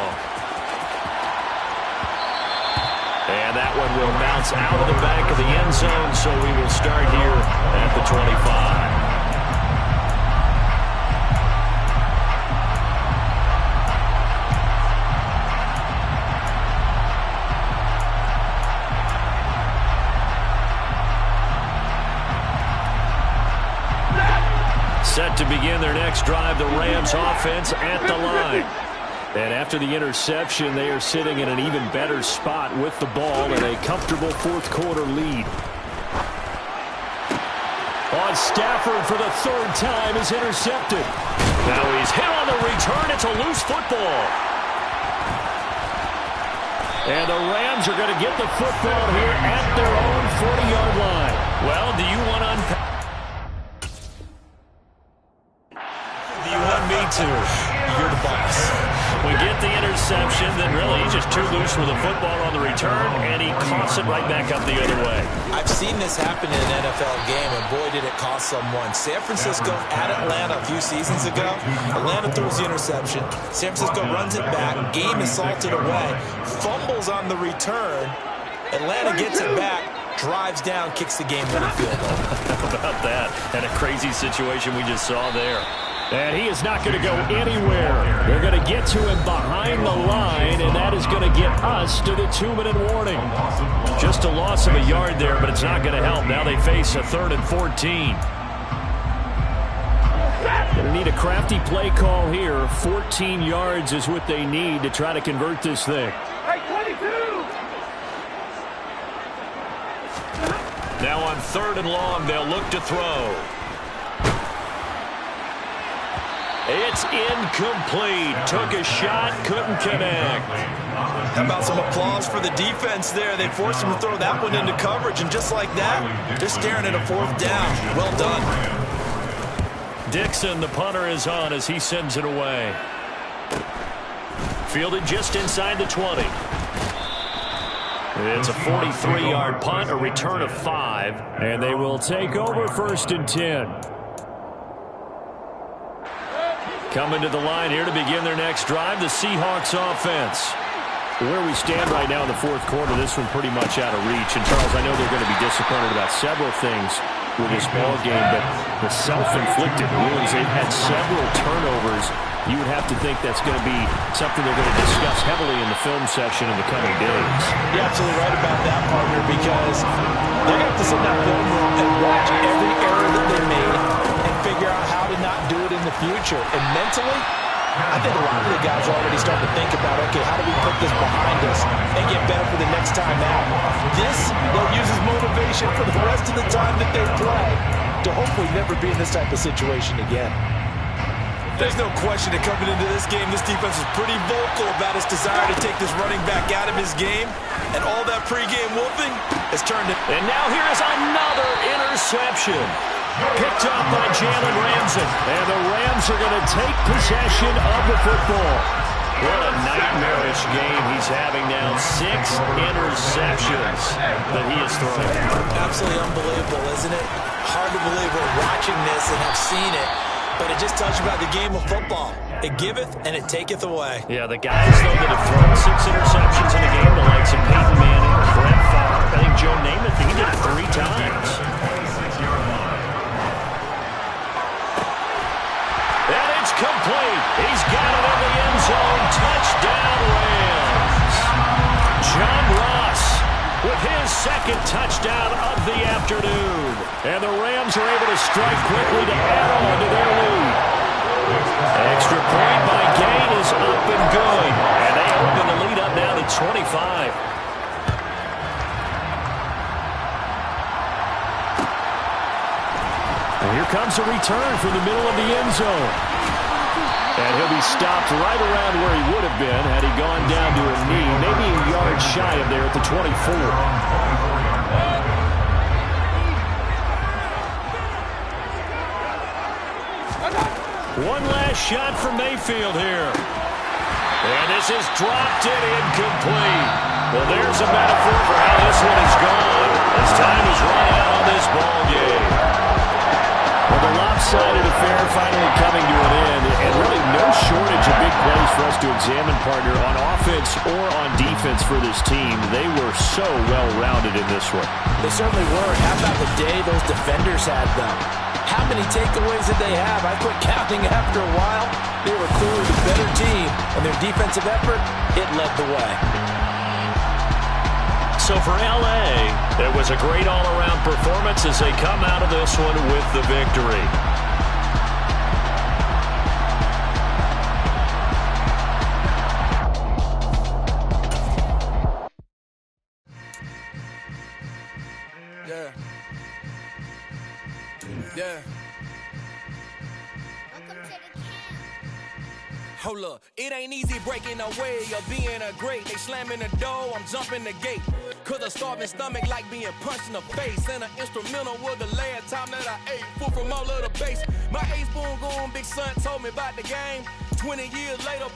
And that one will bounce out of the back of the end zone, so we will start here at the 25. Set to begin their next drive, the Rams offense at the line. And after the interception, they are sitting in an even better spot with the ball and a comfortable fourth quarter lead. On Stafford for the 3rd time is intercepted. Now he's hit on the return. It's a loose football. And the Rams are going to get the football here at their own 40-yard line. Well, do you want to unpack? Do you want me to? You're the boss. We get the interception, then really he's just too loose with the football on the return, and he coughs it right back up the other way. I've seen this happen in an NFL game, and boy, did it cost someone. San Francisco at Atlanta a few seasons ago. Atlanta throws the interception. San Francisco runs it back. Game is salted away. Fumbles on the return. Atlanta gets it back. Drives down, kicks the game-winning field goal. How about that? And a crazy situation we just saw there. And he is not going to go anywhere. They're going to get to him behind the line, and that is going to get us to the 2-minute warning. Just a loss of a yard there, but it's not going to help. Now they face a 3rd and 14. Going to need a crafty play call here. 14 yards is what they need to try to convert this thing. Now on 3rd and long, they'll look to throw. It's incomplete. Took a shot, couldn't connect. How about some applause for the defense there? They forced him to throw that one into coverage, and just like that, they're staring at a 4th down. Well done. Dixon, the punter, is on as he sends it away. Fielded just inside the 20. It's a 43-yard punt, a return of 5. And they will take over 1st and 10. Coming to the line here to begin their next drive, the Seahawks offense. Where we stand right now in the 4th quarter, this one pretty much out of reach. And, Charles, I know they're going to be disappointed about several things with this ball game, but the self-inflicted wounds, they've had several turnovers. You would have to think that's going to be something they're going to discuss heavily in the film session in the coming days. You're absolutely right about that, partner, because they're going to have to sit in that film room and watch every error that they made and figure out how to not do it in the future. And mentally, I think a lot of the guys are already starting to think about, okay, how do we put this behind us and get better for the next time out? This, they'll use as motivation for the rest of the time that they play to hopefully never be in this type of situation again. There's no question that coming into this game, this defense is pretty vocal about its desire to take this running back out of his game, and all that pregame wolfing has turned it. And now here is another interception. Picked up by Jalen Ramsey. And the Rams are going to take possession of the football. What a nightmarish game he's having now. 6 interceptions that he has thrown. Absolutely unbelievable, isn't it? Hard to believe we're watching this and have seen it, but it just tells you about the game of football. It giveth and it taketh away. Yeah, the guys, though, that have thrown 6 interceptions in a game, the likes of Peyton Manning, Brett Favre, I think Joe Namath, he did it 3 times. And it's complete. He's got it in the end zone. Touchdown, Rams. John Ross with his 2nd touchdown of the afternoon. And the Rams are able to strike quickly to add on to their lead. Extra point by Gain is up and good. And they open the lead up now to 25. And here comes a return from the middle of the end zone. And he'll be stopped right around where he would have been had he gone down to a knee, maybe a yard shy of there at the 24. One last shot from Mayfield here. And this is dropped in incomplete. Well, there's a metaphor for how this one is gone as time is run out on this ball game. Well, the lopsided affair finally coming to an end, and really no shortage of big plays for us to examine, partner, on offense or on defense for this team. They were so well-rounded in this one. They certainly were. How about the day those defenders had them? How many takeaways did they have? I quit counting after a while. They were clearly the better team, and their defensive effort, it led the way. So for L.A., it was a great all-around performance as they come out of this one with the victory. Yeah. Hold up, it ain't easy breaking away or being a great. They slamming the door, I'm jumping the gate. Cause a starving stomach like being punched in the face. And an instrumental was the last time that I ate food from all of the base. My A-spoon going, big son told me about the game. 20 years later,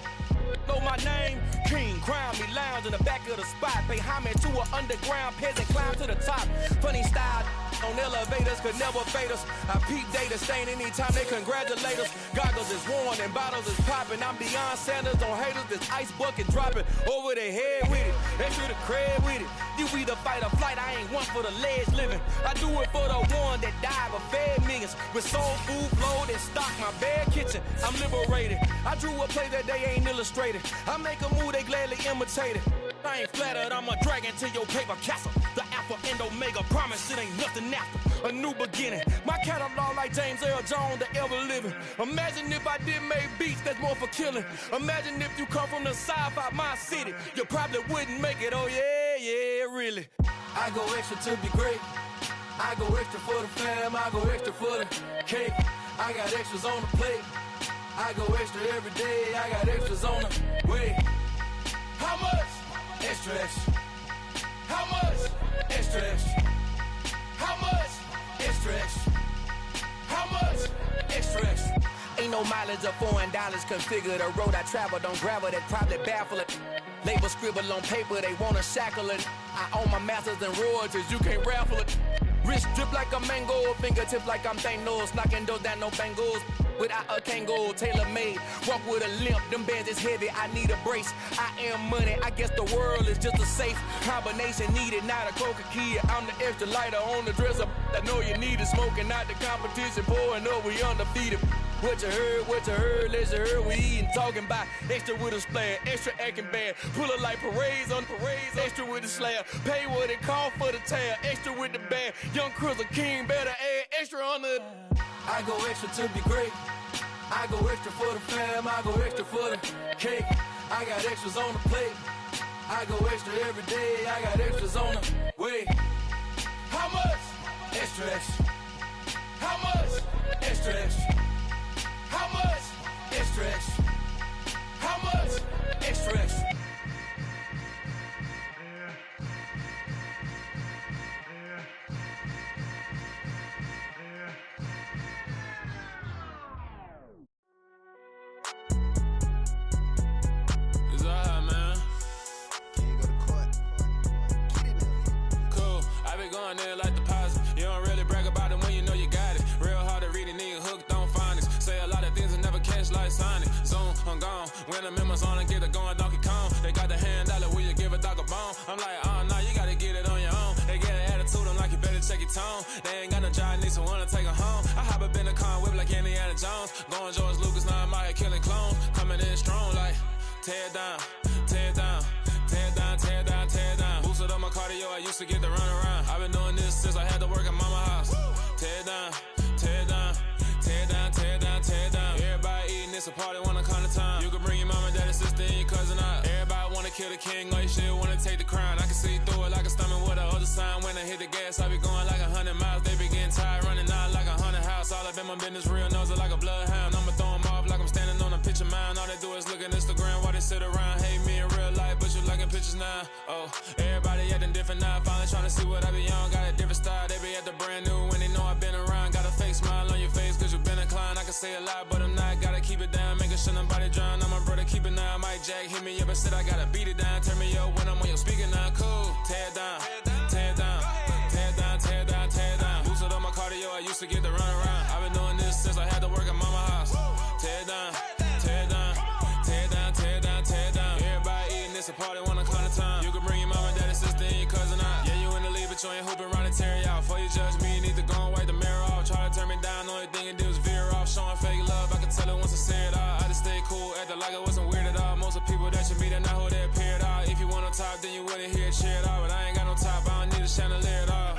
know my name. King, crown me, lounge in the back of the spot. Pay homage to an underground peasant, climb to the top. Funny style on elevators could never fade us. I peep data stain anytime they congratulate us. Goggles is worn and bottles is popping. I'm Deion Sanders on haters, this ice bucket dropping over their head with it. Extra the cred with it. You either fight or flight, I ain't one for the ledge living. I do it for the one that died but fed millions. With soul food flowed and stock my bad kitchen. I'm liberated. I drew a play that they ain't illustrated. I make a move, they gladly imitate it. I ain't flattered, I'm a dragon to your paper castle. The Alpha and Omega promise it ain't nothing after. A new beginning. My catalog like James Earl Jones, the ever living. Imagine if I did make beats that's more for killing. Imagine if you come from the south out my city. You probably wouldn't make it, oh yeah, really. I go extra to be great. I go extra for the fam, I go extra for the cake. I got extras on the plate. I go extra every day, I got extras on the way. How much? Extra, extra. How much? Extra, extra. How much? Extra, extra. How much? Extra, extra. Ain't no mileage of $4 configure the road I travel. Don't gravel that probably baffle it. Label scribble on paper, they wanna shackle it. I own my masters and royalties. You can't raffle it. Wrist drip like a mango, fingertips like I'm Thanos, knocking those down no bangles. Without a Kango, tailor-made, walk with a limp, them bands is heavy, I need a brace. I am money, I guess the world is just a safe combination needed, not a coca key. I'm the extra lighter on the dresser, I know you need it, smoking out the competition, pouring up, we undefeated. What you heard, let's hear we eatin', talking about extra with a splash, extra acting bad, pull it like parades on parades, extra with the slab, pay what it cost for the tab, extra with the bag, young Chris a king, better add extra on the. I go extra to be great. I go extra for the fam. I go extra for the cake. I got extras on the plate. I go extra every day. I got extras on the way. How much? Extra, extra. How much? Extra, extra. How much? Extra, extra. How much? Extra, extra. Going there like deposit. You don't really brag about it when you know you got it. Real hard to read a nigga hooked on phonics. Say a lot of things and never catch like Sonic. Zoom, I'm gone. When the members on and get it going Donkey Kong. They got the hand dollar, will you give a dog a bone? I'm like, oh no, you gotta get it on your own. They get an attitude, I'm like, you better check your tone. They ain't got no job, need someone to take her home. I hop up in the car, whip like Indiana Jones. Going George Lucas, now I'm out here killing clones. Coming in strong like, tear down, tear down. Tear down, tear down, tear down. Boosted up my cardio, I used to get to run around. I've been doing this since I had to work at mama house. Tear down, tear down, tear down, tear down, tear down. Everybody eating, it's a party, wanna come to time. You can bring your mama, daddy, sister, and your cousin out. Everybody wanna kill the king, or you shit wanna take the crown. I can see through it like a stomach with a other sign. When I hit the gas, I be going like 100 miles. They be getting tired, running out like 100 house. All up in my business, real nose it like a bloodhound. I'ma throw them off like I'm standing on a picture mound. All they do is look at Instagram while they sit around. Hate me in real life, but you liking pictures now. Oh, everybody acting different now. Finally trying to see what I be on. Got a different style, they be at the brand new when they know I've been around. Got a fake smile on your face cause you been inclined. I can say a lot, but I'm not. Gotta keep it down, making sure nobody drown. I'm my brother, keep it now. Mike Jack hit me up and said I gotta beat it down. Turn me up when I'm on your speaker now. Cool, tear down, tear down, tear down, tear down, tear down. Boosted up my cardio, I used to get to run around. I've been doing this since I had to work at mama house. Tear down, tear down, tear down, tear down, tear down. Everybody eating, it's a party, wanna come to time. You can bring your mama, daddy, sister, and your cousin out. Yeah, you in the lead, but you ain't hooping around and tear you out. Before you judge me, you need to go and wipe the mirror off. Try to turn me down, only thing it do is veer off. Showing fake love, I can tell it once I see it all. I just stay cool, acting like I wasn't weird at all. Most of the people that you meet are not who they appear at all. If you want on top, then you wouldn't hear it cheer at all. But I ain't got no top, I don't need a chandelier at all.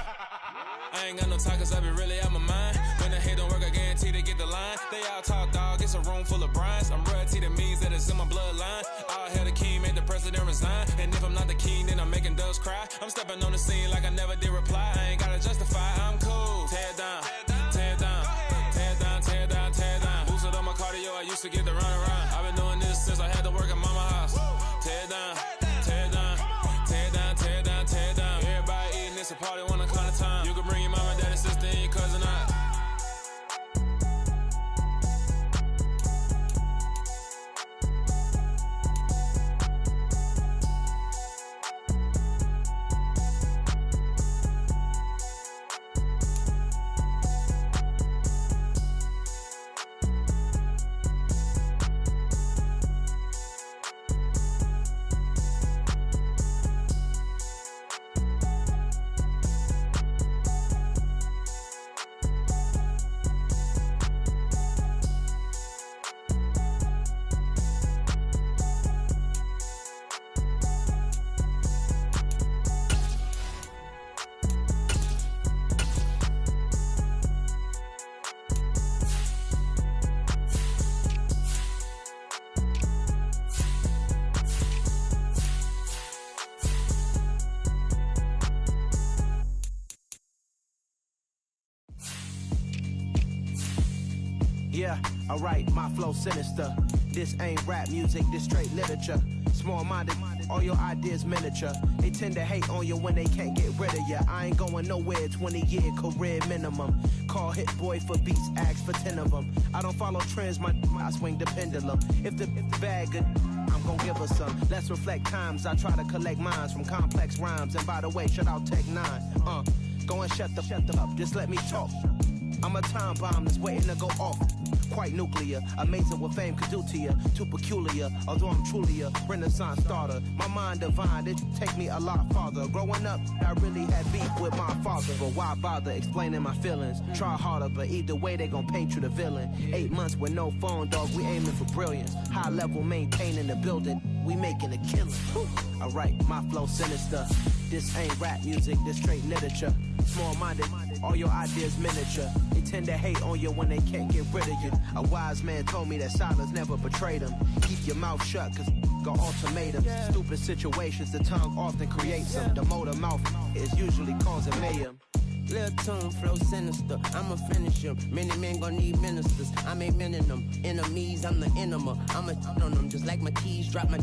I ain't got no talk cause I be really out my mind. When the hate don't work, I guarantee they get the line. They all talk dog, it's a room full of brines. I'm royalty, that means that it's in my bloodline. All hail the king, made the president resign. And if I'm not the king, then I'm making doves cry. I'm stepping on the scene like I never did reply. I ain't gotta justify, I'm cool. Tear down, tear down, tear down, tear down, tear down. Boosted up my cardio, I used to get to run around. I've been doing this since I had to work at mama house. Tear down, tear down, tear down, tear down, tear down. Everybody eating, it's a party, wanna come to time. You can bring your mama, daddy, sister, and your cousin out. Yeah, alright, my flow sinister. This ain't rap music, this straight literature. Small-minded, all your ideas miniature. They tend to hate on you when they can't get rid of you. I ain't going nowhere, 20-year career minimum. Call Hit Boy for beats, ask for 10 of them. I don't follow trends, I swing the pendulum. If the bag good, I'm gon' give her some. Let's reflect times, I try to collect minds from complex rhymes. And by the way, shout out Tech 9. Go and shut the up, just let me talk. I'm a time bomb that's waiting to go off. Quite nuclear, amazing what fame could do to you. Too peculiar, although I'm truly a renaissance starter. My mind divine, it take me a lot farther. Growing up, I really had beef with my father. But why bother explaining my feelings? Try harder, but either way they gon' paint you the villain. 8 months with no phone, dog, we aiming for brilliance. High level maintaining the building, we making a killing. Alright, my flow sinister. This ain't rap music, this straight literature. Small-minded, all your ideas miniature. They tend to hate on you when they can't get rid of you. A wise man told me that silence never betrayed him. Keep your mouth shut, cause got ultimatums. Stupid situations, the tongue often creates them. The motor mouth is usually causing mayhem. Lil' tune, flow sinister, I'ma finish him. Many men gon' need ministers, I'm a men in them. Enemies, I'm the enema, I'ma on them. Just like my keys, drop my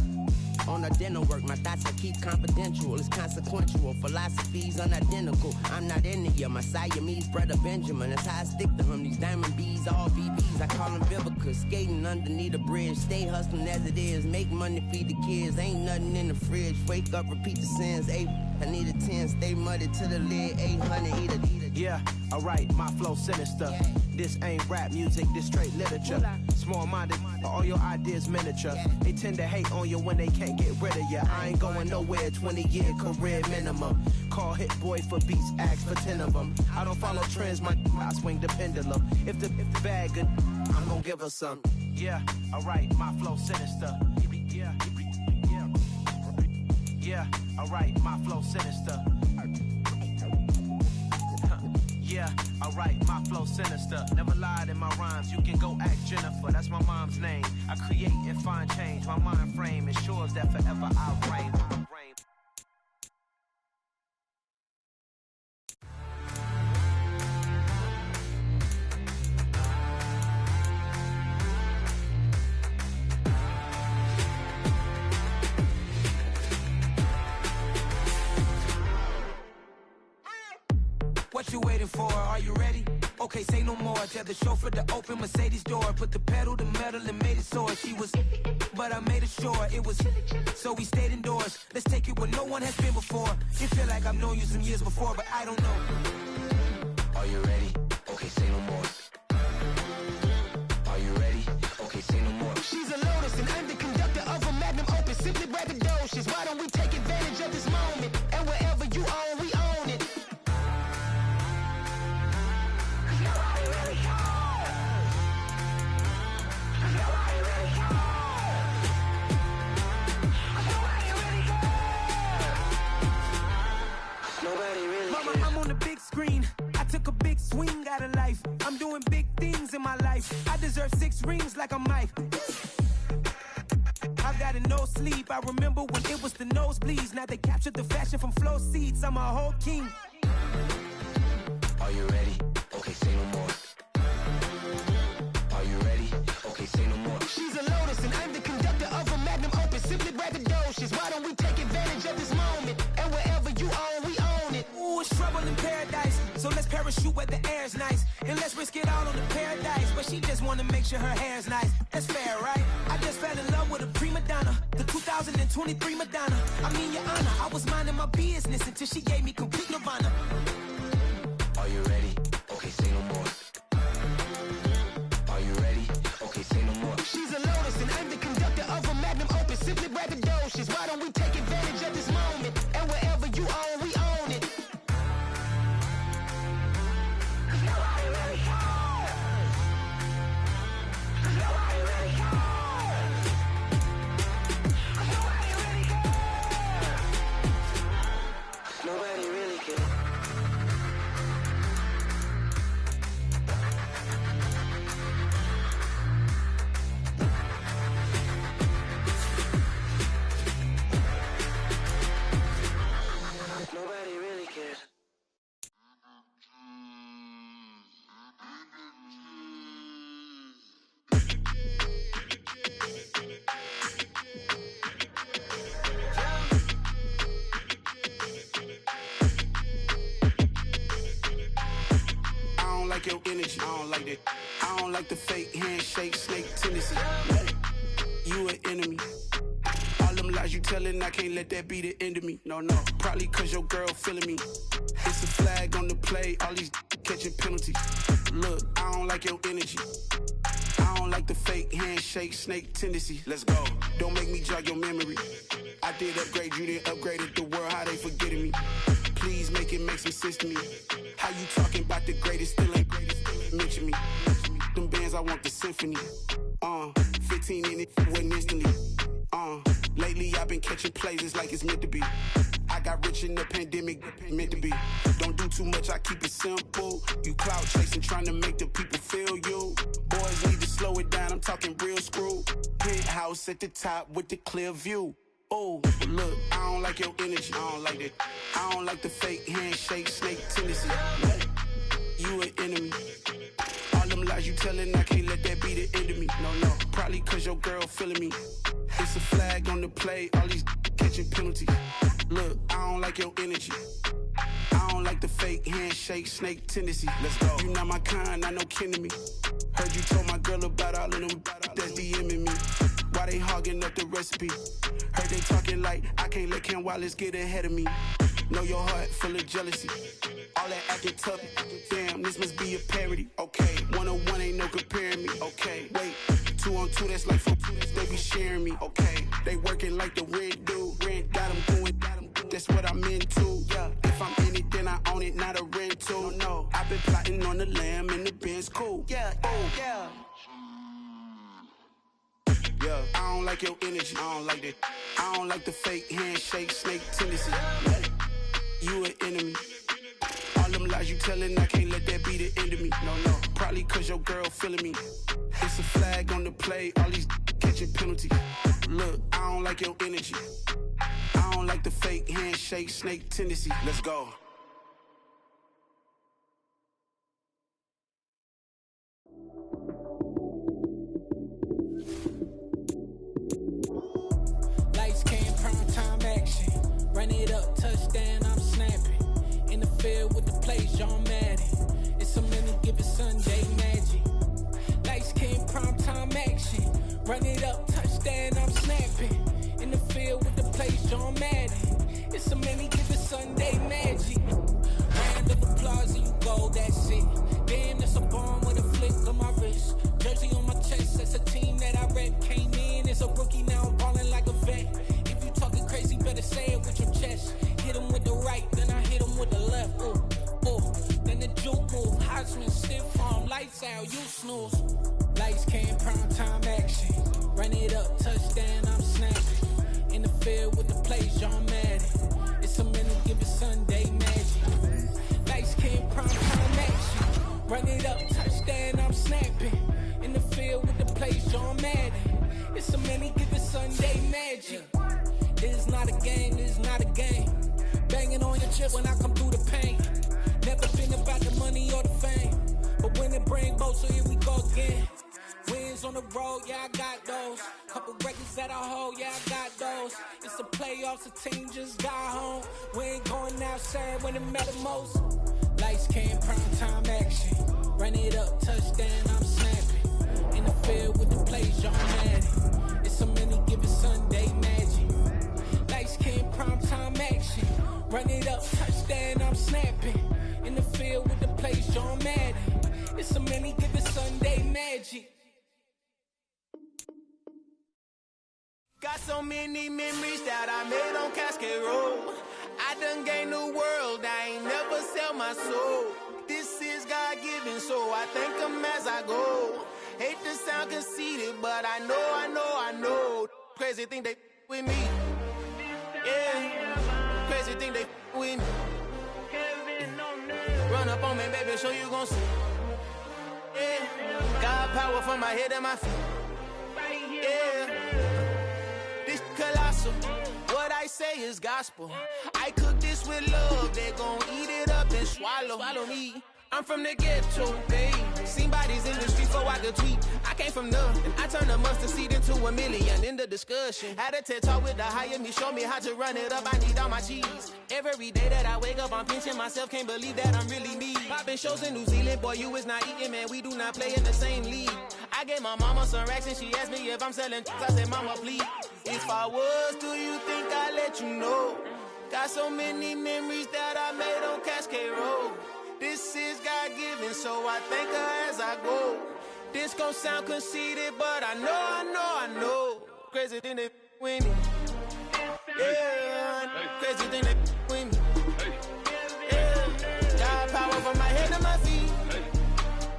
on a dinner work. My thoughts I keep confidential, it's consequential. Philosophies unidentical, I'm not into you. My Siamese brother Benjamin, that's how I stick to him. These diamond bees, all BBs, I call them Vivica. Skating underneath a bridge, stay hustling as it is. Make money, feed the kids, ain't nothing in the fridge. Wake up, repeat the sins, I need a 10, stay muddy to the lid, 800, eat a. Yeah, alright, my flow sinister. This ain't rap music, this straight literature. Small-minded, all your ideas miniature. They tend to hate on you when they can't get rid of you. I ain't going nowhere, 20-year career minimum. Call Hit Boy for beats, ask for 10 of them. I don't follow trends, I swing the pendulum. If the bag good, I'm gon' give her some. Yeah, alright, my flow sinister. Yeah, alright, my flow sinister. Yeah, alright, my flow sinister. Never lied in my rhymes, you can go ask Jennifer. That's my mom's name. I create and find change. My mind frame ensures that forever I'll reign. What you waiting for? Are you ready? Okay, say no more. Tell the chauffeur to open Mercedes door. Put the pedal to metal and made it soar. She was, but I made it sure it was. So we stayed indoors. Let's take it where no one has been before. It feel like I've known you some years before, but I don't know. Are you ready? Okay, say no more. Are you ready? Okay, say no more. She's a Lotus and I'm the conductor of a Magnum Opus. Simply braggadocious. Why don't we take advantage of this moment? And wherever you own, we own it. Screen. I took a big swing out of life. I'm doing big things in my life. I deserve 6 rings like I'm Mike. I've got no sleep. I remember when it was the nosebleeds. Now they captured the fashion from flow seats. I'm a whole king. Are you ready? Okay, say no more. Are you ready? Okay, say no more. She's a Lotus and I'm the conductor of a Magnum Opus. Simply braggadocious. Why don't we take advantage of this moment? And wherever you own, we own it. Ooh, it's trouble in paradise. So let's parachute where the air's nice. And let's risk it all on the paradise. But she just wanna make sure her hair's nice. That's fair, right? I just fell in love with a prima donna. The 2023 Madonna. I mean, your honor, I was minding my business until she gave me complete nirvana. Are you ready? Okay, say no more. Are you ready? Okay, say no more. She's a Lotus and I'm the conductor of a Magnum Opus. Simply braggadocious. Why don't we take advantage of this moment? And wherever you own, we own it. Nobody really cares. like that. I don't like the fake handshake, snake tendency. You an enemy. All them lies you telling, I can't let that be the end of me. No, probably cause your girl feeling me. It's a flag on the play, all these catching penalties. Look, I don't like your energy. I don't like the fake handshake, snake tendency. Let's go. Don't make me jog your memory. I did upgrade, you didn't upgrade it. The world, how they forgetting me. Please make it make some sense to me. How you talking about the greatest, still ain't greatest, mention me. Them bands, I want the symphony. 15 in it, wasn't instantly. Lately I've been catching plays, it's like it's meant to be. I got rich in the pandemic, meant to be. Don't do too much, I keep it simple. You clout chasing, trying to make the people feel you. Boys need to slow it down, I'm talking real screw. Penthouse at the top with the clear view. Oh, look, I don't like your energy, I don't like that. I don't like the fake handshake, snake tendency. You an enemy. All them lies you telling, I can't let that be the end of me. No, probably cause your girl feeling me. It's a flag on the play, all these catching penalties. Look, I don't like your energy. I don't like the fake handshake, snake tendency. Let's go. You not my kind, I know kin to me. Heard you told my girl about all of them that's DMing me. Why they hogging up the recipe? Heard they talking like I can't let Ken Wallace get ahead of me. Know your heart full of jealousy. All that acting tough, damn, this must be a parody. Okay, 1-on-1 ain't no comparing me. Okay, wait, 2-on-2, that's like 4, they be sharing me. Okay, they working like the rent do. Rent got them going, that's what I'm into. Yeah, if I'm in it, then I own it, not a rental. No, I've been plotting on the lamb and the Benz cool. Yeah, yeah. Yeah, I don't like your energy, I don't like that. I don't like the fake handshake, snake tendency. You an enemy. All them lies you telling, I can't let that be the end of me. No, probably cause your girl feeling me. It's a flag on the play, all these catching penalties. Look, I don't like your energy. I don't like the fake handshake, snake tendency. Let's go. Lights came, prime time action. Run it up, touchdown, I'm snapping. In the field with the plays, John Madden. It's a minute, give it Sunday magic. Lights came, prime time action. Run it up, touchdown, I'm snapping. In the field with the plays, John Madden. It's a minute, give it Sunday magic. Round of applause and you go, that's it. Damn, that's a bomb with a flick on my wrist. Jersey on my chest, that's a team that I rep. Came in as a rookie, now I'm ballin' like a vet. If you talking crazy, better say it with your chest. Hit him with the right, then I hit him with the left. Then the juke move, Heisman, stiff arm, lights out, you snooze. Lights came, prime time action. Run it up, touchdown, I'm snapping. In the field with the plays, John Madden. It's a minute, give it Sunday magic. Lights came, prime time action. Run it up, touchdown, I'm snapping. In the field with the plays, John Madden. It's a minute, give it Sunday magic. This is not a game, this is not a game. Banging on your chip when I come through the pain. Never been about the money or the fame. But when it bring both, so here we go again. Wins on the road, yeah, I got those. Couple records that I hold, yeah, I got those. It's the playoffs, the team just got home. We ain't going outside when it matter most. Lights came, prime time action. Run it up, touchdown, I'm snapping. In the field with the plays, John Madden. It's a minute, give it Sunday magic. Lights came, prime time action. Run it up, touchdown, I'm snapping. In the field with the plays, John Madden. It's a minute, give it Sunday magic. Got so many memories that I made on Cascade Road. I done gained the world, I ain't never sell my soul. This is God-given, so I thank him as I go. Hate to sound conceited, but I know. Crazy thing they with me. Yeah, crazy thing they with me. Run up on me, baby, so you gon' see. Yeah, got power from my head and my feet. Yeah, this colossal. What I say is gospel. I cook this with love. They gon' eat it up and swallow me. I'm from the ghetto, babe. Seen bodies in the street before I could tweet. I came from nothing. I turned a mustard seed into a million. In the discussion, had a TED talk with the higher me. Show me how to run it up. I need all my cheese. Every day that I wake up, I'm pinching myself. Can't believe that I'm really me. Popping shows in New Zealand. Boy, you is not eating, man. We do not play in the same league. I gave my mama some racks and she asked me if I'm selling. I said, mama, please. If I was, do you think I'd let you know? Got so many memories that I made on Cascade Road. This is God-given, so I thank her as I go. This gon' sound conceited, but I know. Crazy thing they with me. Yeah, crazy thing they with me. Yeah, got power from my head to my feet.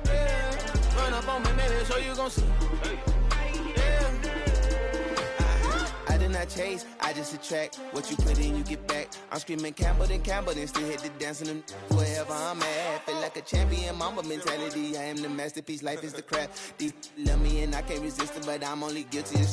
Yeah, run up on me, maybe, so you gon' see. I did not chase, I just attract. What you put in, you get back. I'm screaming Campbell, then still hit the dancing them wherever I'm at. Feel like a champion, mama mentality. I am the masterpiece, life is the crap. These love me and I can't resist it, but I'm only guilty of